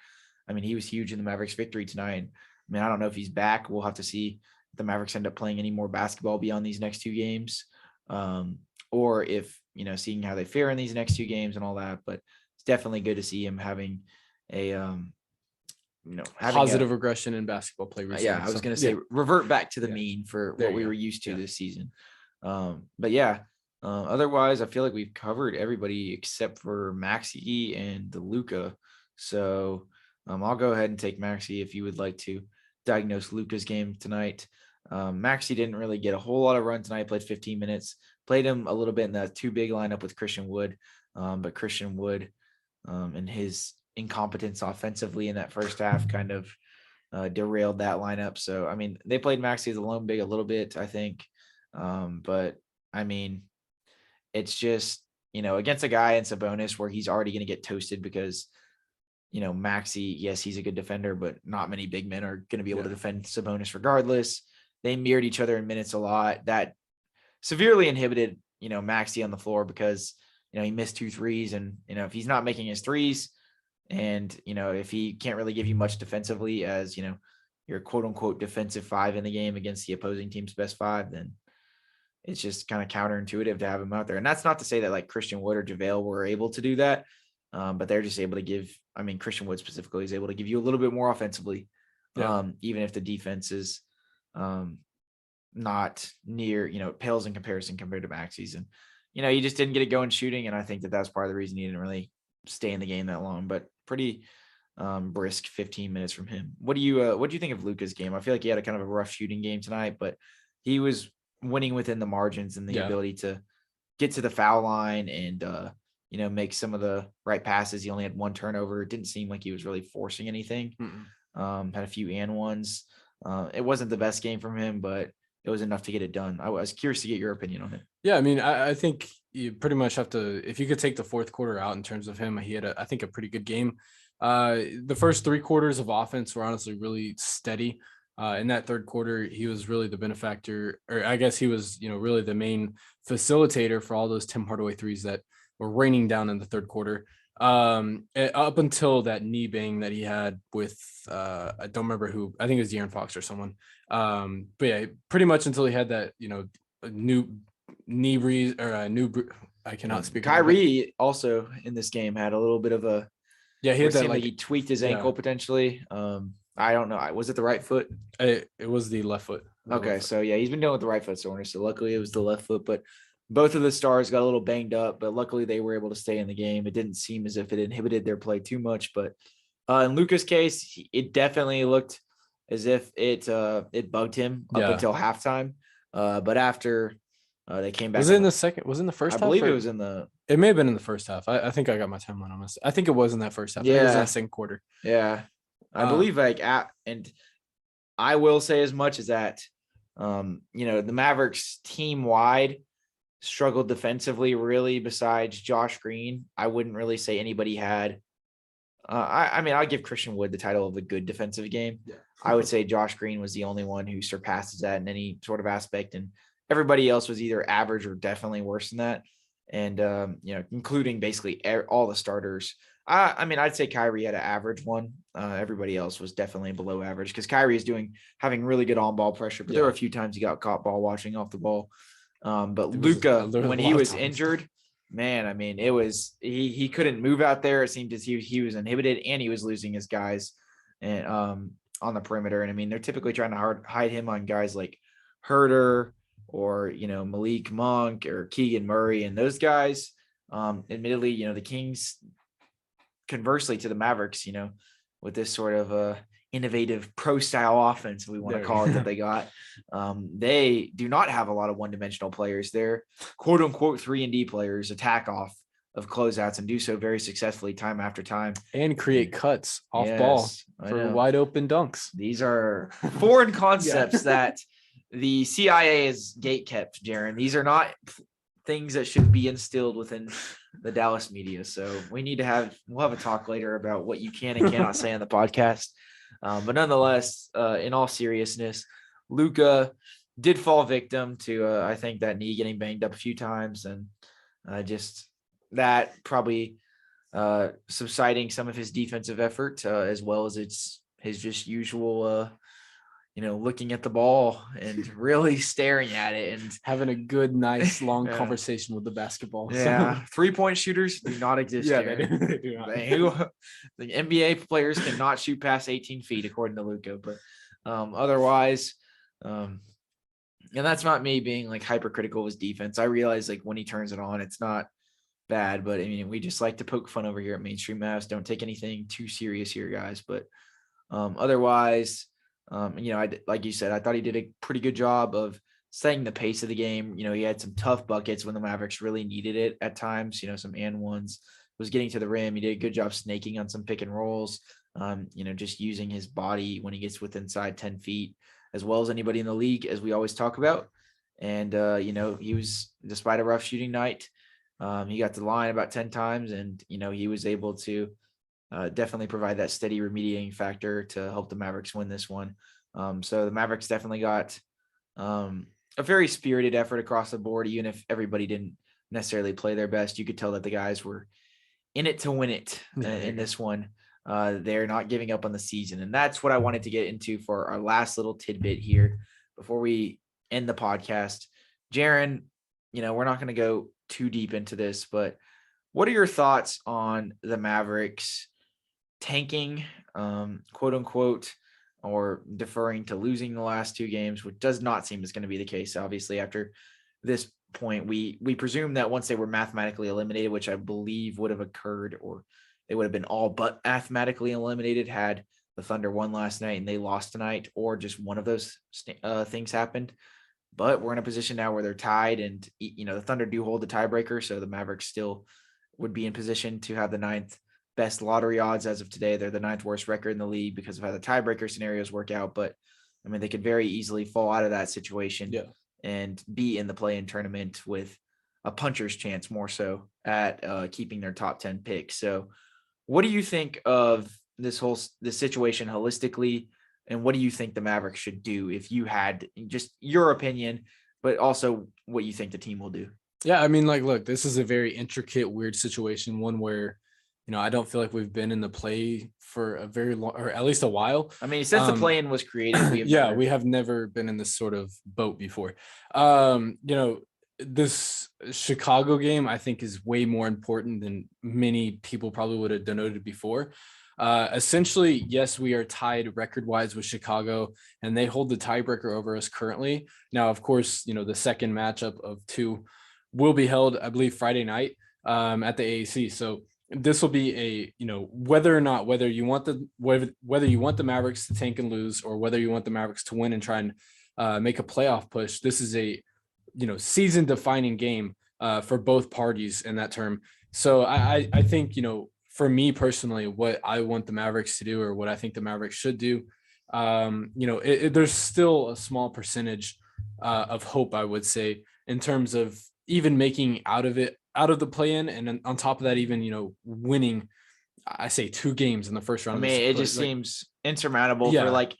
I mean, he was huge in the Mavericks' victory tonight. I mean, I don't know if he's back. We'll have to see if the Mavericks end up playing any more basketball beyond these next two games, or if, you know, seeing how they fare in these next two games and all that. But it's definitely good to see him having a positive regression in basketball play recently. I was going to say revert back to the mean for what we were used to this season. But otherwise I feel like we've covered everybody except for Maxey and the Luka. So I'll go ahead and take Maxey if you would like to diagnose Luka's game tonight. Maxey didn't really get a whole lot of run tonight, played 15 minutes, played him a little bit in the too big lineup with Christian Wood. But Christian Wood and his incompetence offensively in that first half kind of derailed that lineup. So, I mean, they played Maxey as a lone big a little bit, I think. But I mean, it's just, you know, against a guy in Sabonis where he's already going to get toasted because, you know, Maxey, yes, he's a good defender, but not many big men are going to be able to defend Sabonis regardless. They mirrored each other in minutes a lot. That severely inhibited, you know, Maxey on the floor because, you know, he missed 2 threes, and, you know, if he's not making his threes, and, you know, if he can't really give you much defensively as, you know, your quote unquote defensive 5 in the game against the opposing team's best 5, then it's just kind of counterintuitive to have him out there. And that's not to say that like Christian Wood or JaVale were able to do that. But they're just able to give, I mean, Christian Wood specifically is able to give you a little bit more offensively, even if the defense is not near, you know, pales in comparison compared to Maxey's. And, you know, he just didn't get it going shooting. And I think that that's part of the reason he didn't really stay in the game that long, but pretty brisk 15 minutes from him. What do you think of Luka's game? I feel like he had a kind of a rough shooting game tonight, but he was winning within the margins and the ability to get to the foul line and, you know, make some of the right passes. He only had 1 turnover. It didn't seem like he was really forcing anything. Had a few and ones. It wasn't the best game from him, but it was enough to get it done. I was curious to get your opinion on it. Yeah, I mean, I think you pretty much have to, if you could take the fourth quarter out in terms of him, he had, I think, a pretty good game. The first 3 quarters of offense were honestly really steady. In that third quarter, he was really the benefactor, or I guess he was, really the main facilitator for all those Tim Hardaway threes that were raining down in the third quarter. Up until that knee bang that he had with, I don't remember who, I think it was Jaren Fox or someone. But yeah, pretty much until he had that, new knee breeze or a new, I cannot speak. Kyrie also in this game had a little bit of a, yeah, he had that, like he tweaked his ankle potentially. I don't know. Was it the right foot? It was the left foot. Okay, so yeah, he's been dealing with the right foot soreness. So luckily it was the left foot, but both of the stars got a little banged up, but luckily they were able to stay in the game. It didn't seem as if it inhibited their play too much, but in Luka's case, it definitely looked as if it bugged him up until halftime. But after they came back, was it in the second? Was it in the first half? I believe it was in the. It may have been in the first half. I think I got my timeline on this. I think it was in that first half. Yeah, it was in that second quarter. Yeah, I believe and I will say as much as that. The Mavericks team wide struggled defensively, really, besides Josh Green. I wouldn't really say anybody had. I mean, I'll give Christian Wood the title of a good defensive game. Yeah. I would say Josh Green was the only one who surpasses that in any sort of aspect. And everybody else was either average or definitely worse than that. And, including basically all the starters. I mean, I'd say Kyrie had an average one. Everybody else was definitely below average because Kyrie is having really good on-ball pressure, but there were a few times he got caught ball watching off the ball. But Luka, when he was injured, man, I mean, it was he couldn't move out there. It seemed as he was inhibited and he was losing his guys and on the perimeter. And I mean, they're typically trying to hide him on guys like Herter or Malik Monk or Keegan Murray and those guys. Admittedly, the Kings, conversely to the Mavericks, with this sort of innovative pro style offense, we want to call it, that they got. They do not have a lot of one-dimensional players. They're quote unquote 3-and-D players, attack off of closeouts and do so very successfely time after time. And create cuts off ball for wide open dunks. These are foreign concepts that the CIA is gatekept, Jaren. These are not things that should be instilled within the Dallas media. So we'll have a talk later about what you can and cannot say on the podcast. But nonetheless, in all seriousness, Luka did fall victim to, I think, that knee getting banged up a few times, and just that probably subsiding some of his defensive effort, as well as his just usual, looking at the ball and really staring at it and having a good, nice, long conversation with the basketball. Yeah. 3-point shooters do not exist here. They do not. The NBA players cannot shoot past 18 feet, according to Luka. But otherwise, and that's not me being like hypercritical of his defense. I realize like when he turns it on, it's not bad. But I mean, we just like to poke fun over here at Mainstream Mavs. Don't take anything too serious here, guys. But otherwise, like you said, I thought he did a pretty good job of setting the pace of the game. He had some tough buckets when the Mavericks really needed it at times, some and ones, was getting to the rim. He did a good job snaking on some pick and rolls, just using his body when he gets within inside 10 feet, as well as anybody in the league, as we always talk about. And, he was, despite a rough shooting night, he got to the line about 10 times and, he was able to definitely provide that steady remediating factor to help the Mavericks win this one. So the Mavericks definitely got a very spirited effort across the board. Even if everybody didn't necessarily play their best, you could tell that the guys were in it to win it in this one. They're not giving up on the season. And that's what I wanted to get into for our last little tidbit here before we end the podcast. Jaren, we're not going to go too deep into this, but what are your thoughts on the Mavericks tanking, quote unquote, or deferring to losing the last two games, which does not seem is going to be the case. Obviously, after this point, we presume that once they were mathematically eliminated, which I believe would have occurred, or they would have been all but mathematically eliminated had the Thunder won last night and they lost tonight, or just one of those things happened. But we're in a position now where they're tied, and the Thunder do hold the tiebreaker, so the Mavericks still would be in position to have the 9th best lottery odds as of today. They're the 9th worst record in the league because of how the tiebreaker scenarios work out. But I mean, they could very easily fall out of that situation and be in the play-in tournament with a puncher's chance more so at keeping their top 10 pick. So what do you think of this situation holistically? And what do you think the Mavericks should do if you had just your opinion, but also what you think the team will do? Yeah, I mean, like, look, this is a very intricate, weird situation, one where, I don't feel like we've been in the play for a very long, or at least a while. I mean, since the play-in was created, we have never been in this sort of boat before. This Chicago game, I think, is way more important than many people probably would have denoted before. Essentially, yes, we are tied record-wise with Chicago, and they hold the tiebreaker over us currently. Now, of course, the second matchup of two will be held, I believe, Friday night at the AAC. So this will be whether you want the Mavericks to tank and lose, or whether you want the Mavericks to win and try and make a playoff push. This is a season defining game for both parties in that term. So I think, for me personally, what I want the Mavericks to do, or what I think the Mavericks should do, there's still a small percentage of hope, I would say, in terms of even making out of the play-in, and on top of that, even winning, I say 2 games in the first round. I mean, it just seems insurmountable for like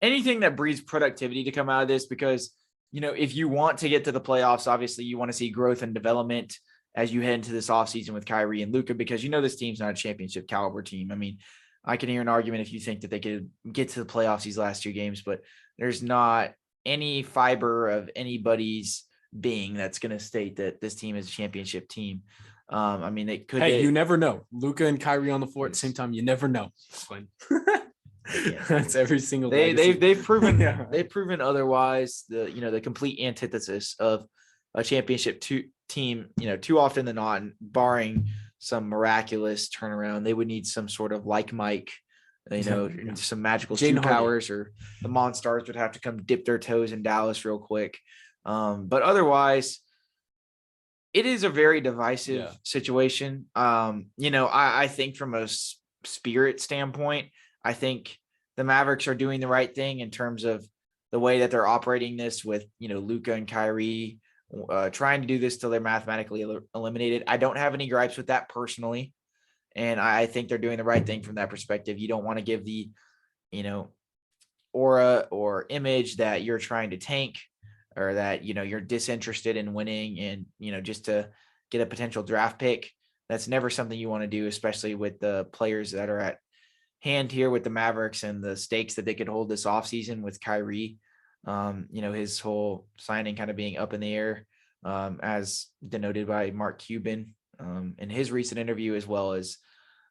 anything that breeds productivity to come out of this, because if you want to get to the playoffs, obviously you want to see growth and development as you head into this offseason with Kyrie and Luka, because this team's not a championship caliber team. I mean, I can hear an argument if you think that they could get to the playoffs these last 2 games, but there's not any fiber of anybody's being that's going to state that this team is a championship team. I mean, they could. Hey, you never know. Luka and Kyrie on the floor at the same time. You never know. That's every single day. They've proven they've proven otherwise. The complete antithesis of a championship team. Too often than not, barring some miraculous turnaround, they would need some sort of like Mike. Some magical superpowers, or the Monstars would have to come dip their toes in Dallas real quick. But otherwise, it is a very divisive situation. I think from a spirit standpoint, I think the Mavericks are doing the right thing in terms of the way that they're operating this with, Luka and Kyrie trying to do this till they're mathematically eliminated. I don't have any gripes with that personally. And I think they're doing the right thing from that perspective. You don't want to give the, aura or image that you're trying to tank, or that, you're disinterested in winning and, just to get a potential draft pick. That's never something you want to do, especially with the players that are at hand here with the Mavericks and the stakes that they could hold this offseason with Kyrie. His whole signing kind of being up in the air, as denoted by Mark Cuban in his recent interview, as well as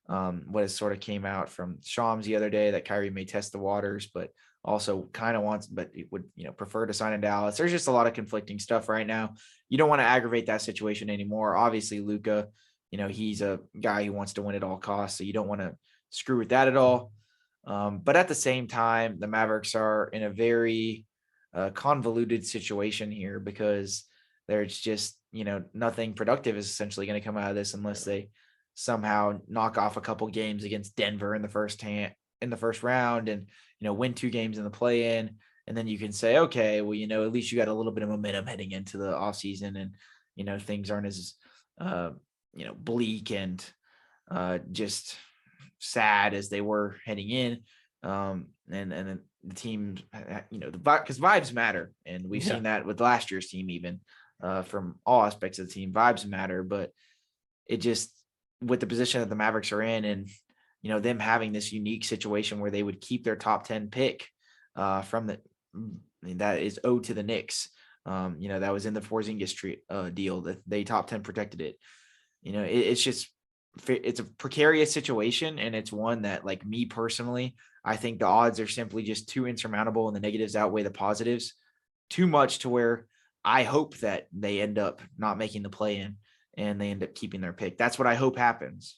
what has sort of came out from Shams the other day, that Kyrie may test the waters, but also kind of wants, but it would, prefer to sign in Dallas. There's just a lot of conflicting stuff right now. You don't want to aggravate that situation anymore. Obviously, Luka, he's a guy who wants to win at all costs, so you don't want to screw with that at all. But at the same time, the Mavericks are in a very convoluted situation here, because there's just, nothing productive is essentially going to come out of this unless they somehow knock off a couple games against Denver in the first round, and, win 2 games in the play-in. And then you can say, okay, well, at least you got a little bit of momentum heading into the offseason, and, things aren't as, bleak and just sad as they were heading in. And then the team, because vibes matter. And we've seen that with last year's team, even from all aspects of the team, vibes matter. But it just, with the position that the Mavericks are in, and, them having this unique situation where they would keep their top 10 pick that is owed to the Knicks. That was in the Porzingis deal, that they top 10 protected it. It's a precarious situation, and it's one that, like me personally, I think the odds are simply just too insurmountable, and the negatives outweigh the positives too much, to where I hope that they end up not making the play-in and they end up keeping their pick. That's what I hope happens.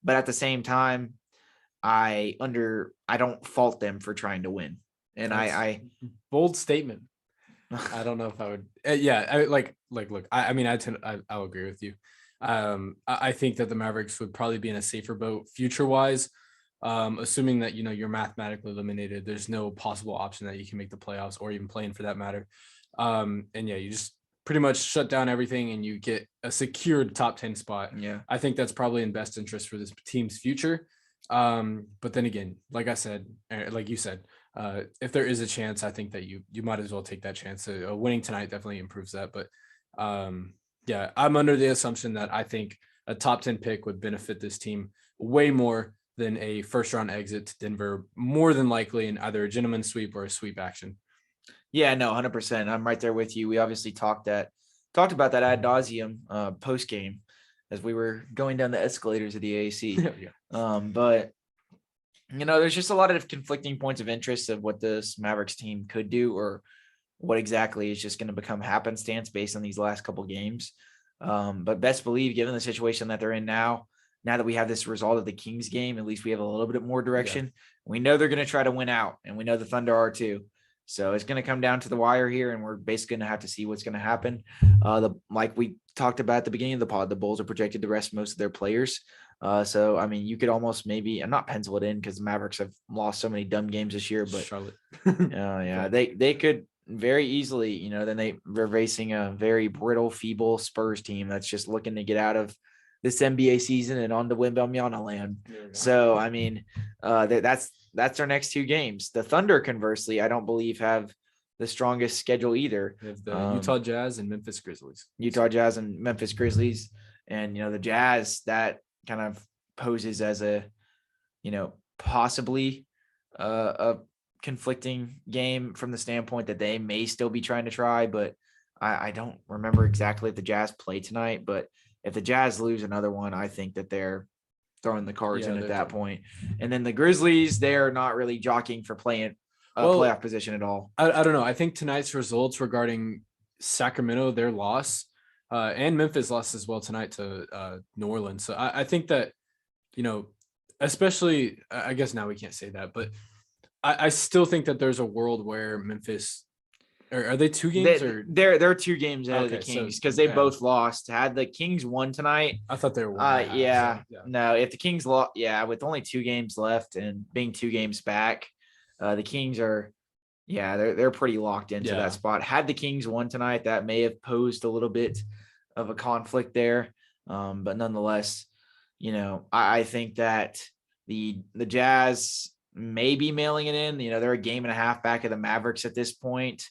But at the same time, I don't fault them for trying to win. And I bold statement. I don't know if I would. Look, I'll agree with you. I think that the Mavericks would probably be in a safer boat future-wise, assuming that, you're mathematically eliminated. There's no possible option that you can make the playoffs, or even play in for that matter. You just pretty much shut down everything and you get a secured top 10 spot. Yeah, I think that's probably in best interest for this team's future. But then again, like you said, if there is a chance, I think that you might as well take that chance. Winning tonight definitely improves that. But yeah, I'm under the assumption that I think a top 10 pick would benefit this team way more than a first round exit to Denver, more than likely in either a gentleman's sweep or a sweep action. Yeah, no, 100%. I'm right there with you. We obviously talked about that ad nauseum post game as we were going down the escalators of the AAC. Yeah. But there's just a lot of conflicting points of interest of what this Mavericks team could do or what exactly is just going to become happenstance based on these last couple games. But best believe, given the situation that they're in now that we have this result of the Kings game, at least we have a little bit more direction. Yeah. We know they're going to try to win out, and we know the Thunder are too. So it's going to come down to the wire here, and we're basically going to have to see what's going to happen. Like we talked about at the beginning of the pod, the Bulls are projected to rest most of their players. So, I mean, you could almost maybe – I'm not pencil it in because the Mavericks have lost so many dumb games this year. But Charlotte. yeah, they could very easily, then they're facing a very brittle, feeble Spurs team that's just looking to get out of this NBA season and on to Wembanyama land. So, I mean, that's our next two games. The Thunder, conversely, I don't believe have the strongest schedule either. We have the Utah Jazz and Memphis Grizzlies. And, the Jazz, that kind of poses as a, possibly a conflicting game from the standpoint that they may still be trying to try, but I don't remember exactly if the Jazz play tonight, but if the Jazz lose another one, I think that they're throwing the cards in at that point. And then the Grizzlies, they're not really jockeying for playing playoff position at all. I don't know. I think tonight's results regarding Sacramento, their loss, and Memphis lost as well tonight to New Orleans. So I think that, especially, I guess now we can't say that, but I still think that there's a world where Memphis – are they 2 games? They're 2 games ahead of the Kings because they both lost. Had the Kings won tonight, I thought they were 1.5. Yeah. No, if the Kings lost, with only 2 games left and being 2 games back, the Kings are, they're pretty locked into that spot. Had the Kings won tonight, that may have posed a little bit of a conflict there, but nonetheless, I think that the Jazz may be mailing it in. They're a game and a half back of the Mavericks at this point.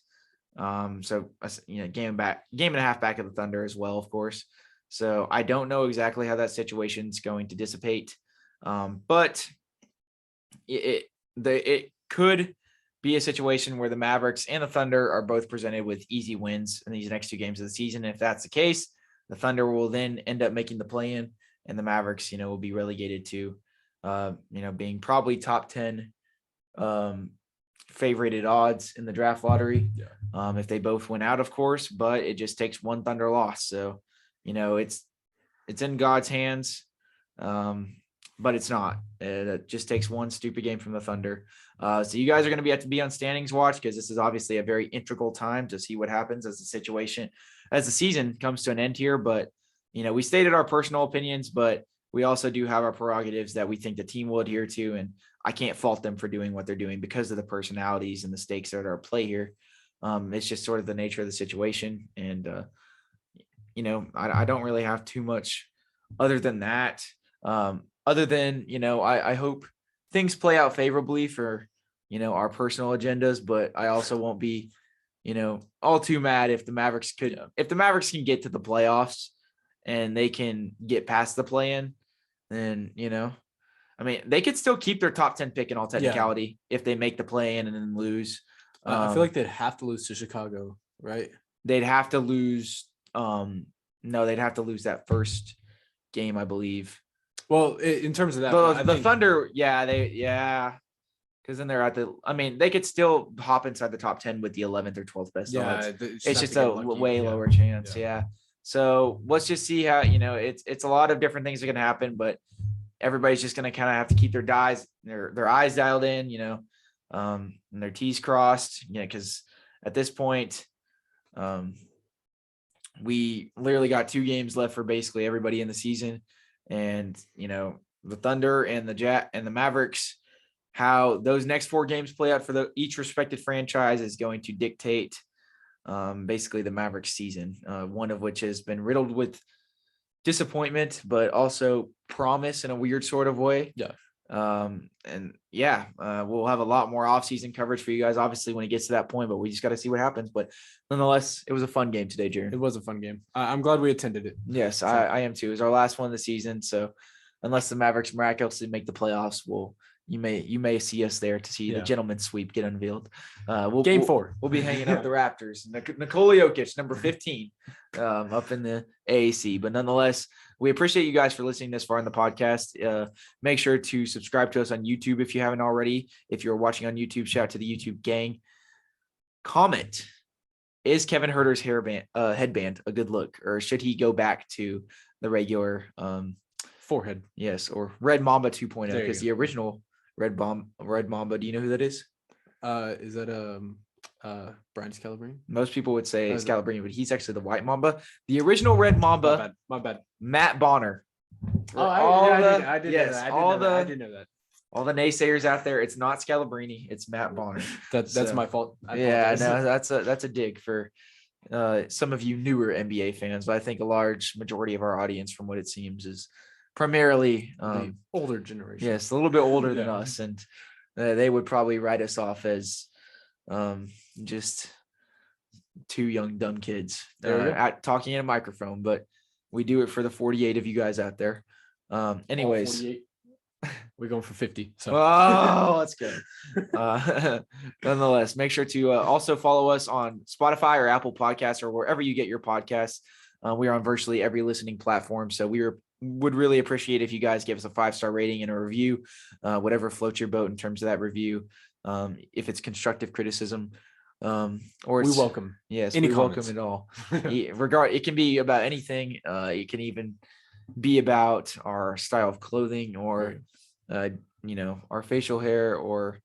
So game and a half back of the Thunder as well, of course. So I don't know exactly how that situation is going to dissipate. But it could be a situation where the Mavericks and the Thunder are both presented with easy wins in these next 2 games of the season. If that's the case, the Thunder will then end up making the play-in, and the Mavericks, will be relegated to, being probably top 10 favorited odds in the draft lottery. If they both win out, of course, but it just takes one Thunder loss. So, it's in God's hands, but it's not. It just takes one stupid game from the Thunder. So you guys are going to have to be on standings watch because this is obviously a very integral time to see what happens as the season comes to an end here. But, we stated our personal opinions, but we also do have our prerogatives that we think the team will adhere to, and I can't fault them for doing what they're doing because of the personalities and the stakes that are at play here. It's just sort of the nature of the situation. And, I don't really have too much other than that. Other than, I hope things play out favorably for, our personal agendas, but I also won't be, all too mad if the Mavericks can get to the playoffs and they can get past the play-in, then, I mean, they could still keep their top 10 pick in all technicality if they make the play-in and then lose. I feel like they'd have to lose to Chicago, right? They'd have to lose. No, they'd have to lose that first game, I believe. Well, in terms of that, the Thunder, because then they're they could still hop inside the top 10 with the 11th or 12th best odds. It's just a way lower chance. Yeah. So let's just see how, it's a lot of different things that can happen, but everybody's just going to kind of have to keep their eyes dialed in, and their T's crossed, because at this point, we literally got 2 games left for basically everybody in the season. And, the Thunder and the Mavericks, how those next 4 games play out for each respective franchise is going to dictate basically the Mavericks season, one of which has been riddled with disappointment, but also promise in a weird sort of way. And yeah, we'll have a lot more offseason coverage for you guys, obviously, when it gets to that point, but we just got to see what happens. But nonetheless, it was a fun game today, Jaren. It was a fun game. I'm glad we attended it. Yes, so. I am too. It was our last one of the season. So unless the Mavericks miraculously make the playoffs, you may see us there to see the gentleman's sweep get unveiled. Game 4. We'll be hanging out the Raptors. Nikola Jokic, number 15, up in the AAC. But nonetheless, we appreciate you guys for listening this far in the podcast. Make sure to subscribe to us on YouTube if you haven't already. If you're watching on YouTube, shout out to the YouTube gang. Comment: is Kevin Huerter's headband a good look, or should he go back to the regular forehead? Yes, or Red Mamba 2.0, because the original Red Mamba. Do you know who that is? Is that Brian Scalabrine? Most people would say Scalabrine, but he's actually the White Mamba. The original Red Mamba. My bad. Matt Bonner. I did know that. All the naysayers out there, it's not Scalabrini, it's Matt Bonner. That's my fault. Yeah, no, that's a dig for some of you newer NBA fans, but I think a large majority of our audience, from what it seems, is primarily the older generation. Yes, a little bit older than us, and they would probably write us off as just two young dumb kids talking in a microphone. But we do it for the 48 of you guys out there. Anyways, we're going for 50. So let's go. Nonetheless, make sure to also follow us on Spotify or Apple Podcasts or wherever you get your podcasts. We are on virtually every listening platform, so would really appreciate if you guys give us a 5-star rating and a review, whatever floats your boat in terms of that review. If it's constructive criticism, or we welcome. Yes, any we comments. welcome it all. It can be about anything. It can even be about our style of clothing, or our facial hair, or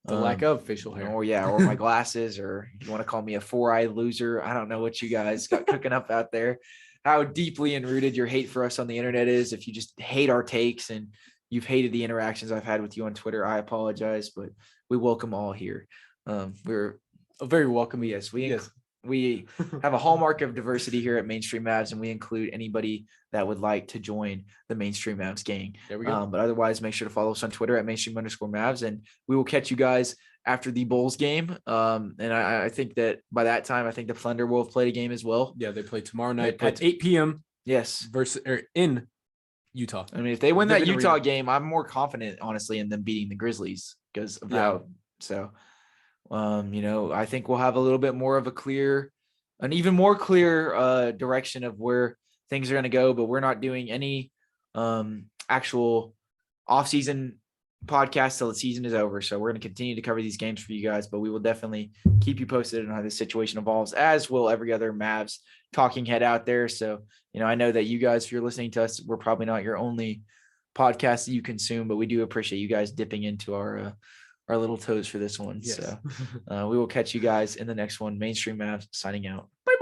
the lack of facial hair, or my glasses, or you want to call me a 4-eyed loser. I don't know what you guys got cooking up out there. How deeply enrooted your hate for us on the internet is. If you just hate our takes and you've hated the interactions I've had with you on Twitter, I apologize, but we welcome all here. We're very welcoming. Yes, we have a hallmark of diversity here at Mainstream Mavs, and we include anybody that would like to join the Mainstream Mavs gang. There we go. But otherwise, make sure to follow us on Twitter at mainstream_Mavs, and we will catch you guys after the Bulls game. And I think that by that time, I think the Thunder will have played a game as well. Yeah, they play tomorrow night at 8 p.m. Yes. In Utah. I mean, if they win that Utah game, I'm more confident, honestly, in them beating the Grizzlies because of how. So, I think we'll have a little bit more of an even more clear direction of where things are going to go. But we're not doing any actual off-season podcast till the season is over. So we're going to continue to cover these games for you guys, but we will definitely keep you posted on how this situation evolves, as will every other Mavs talking head out there. So, I know that you guys, if you're listening to us, we're probably not your only podcast that you consume, but we do appreciate you guys dipping into our little toes for this one. Yes. So we will catch you guys in the next one. Mainstream Mavs signing out. Bye.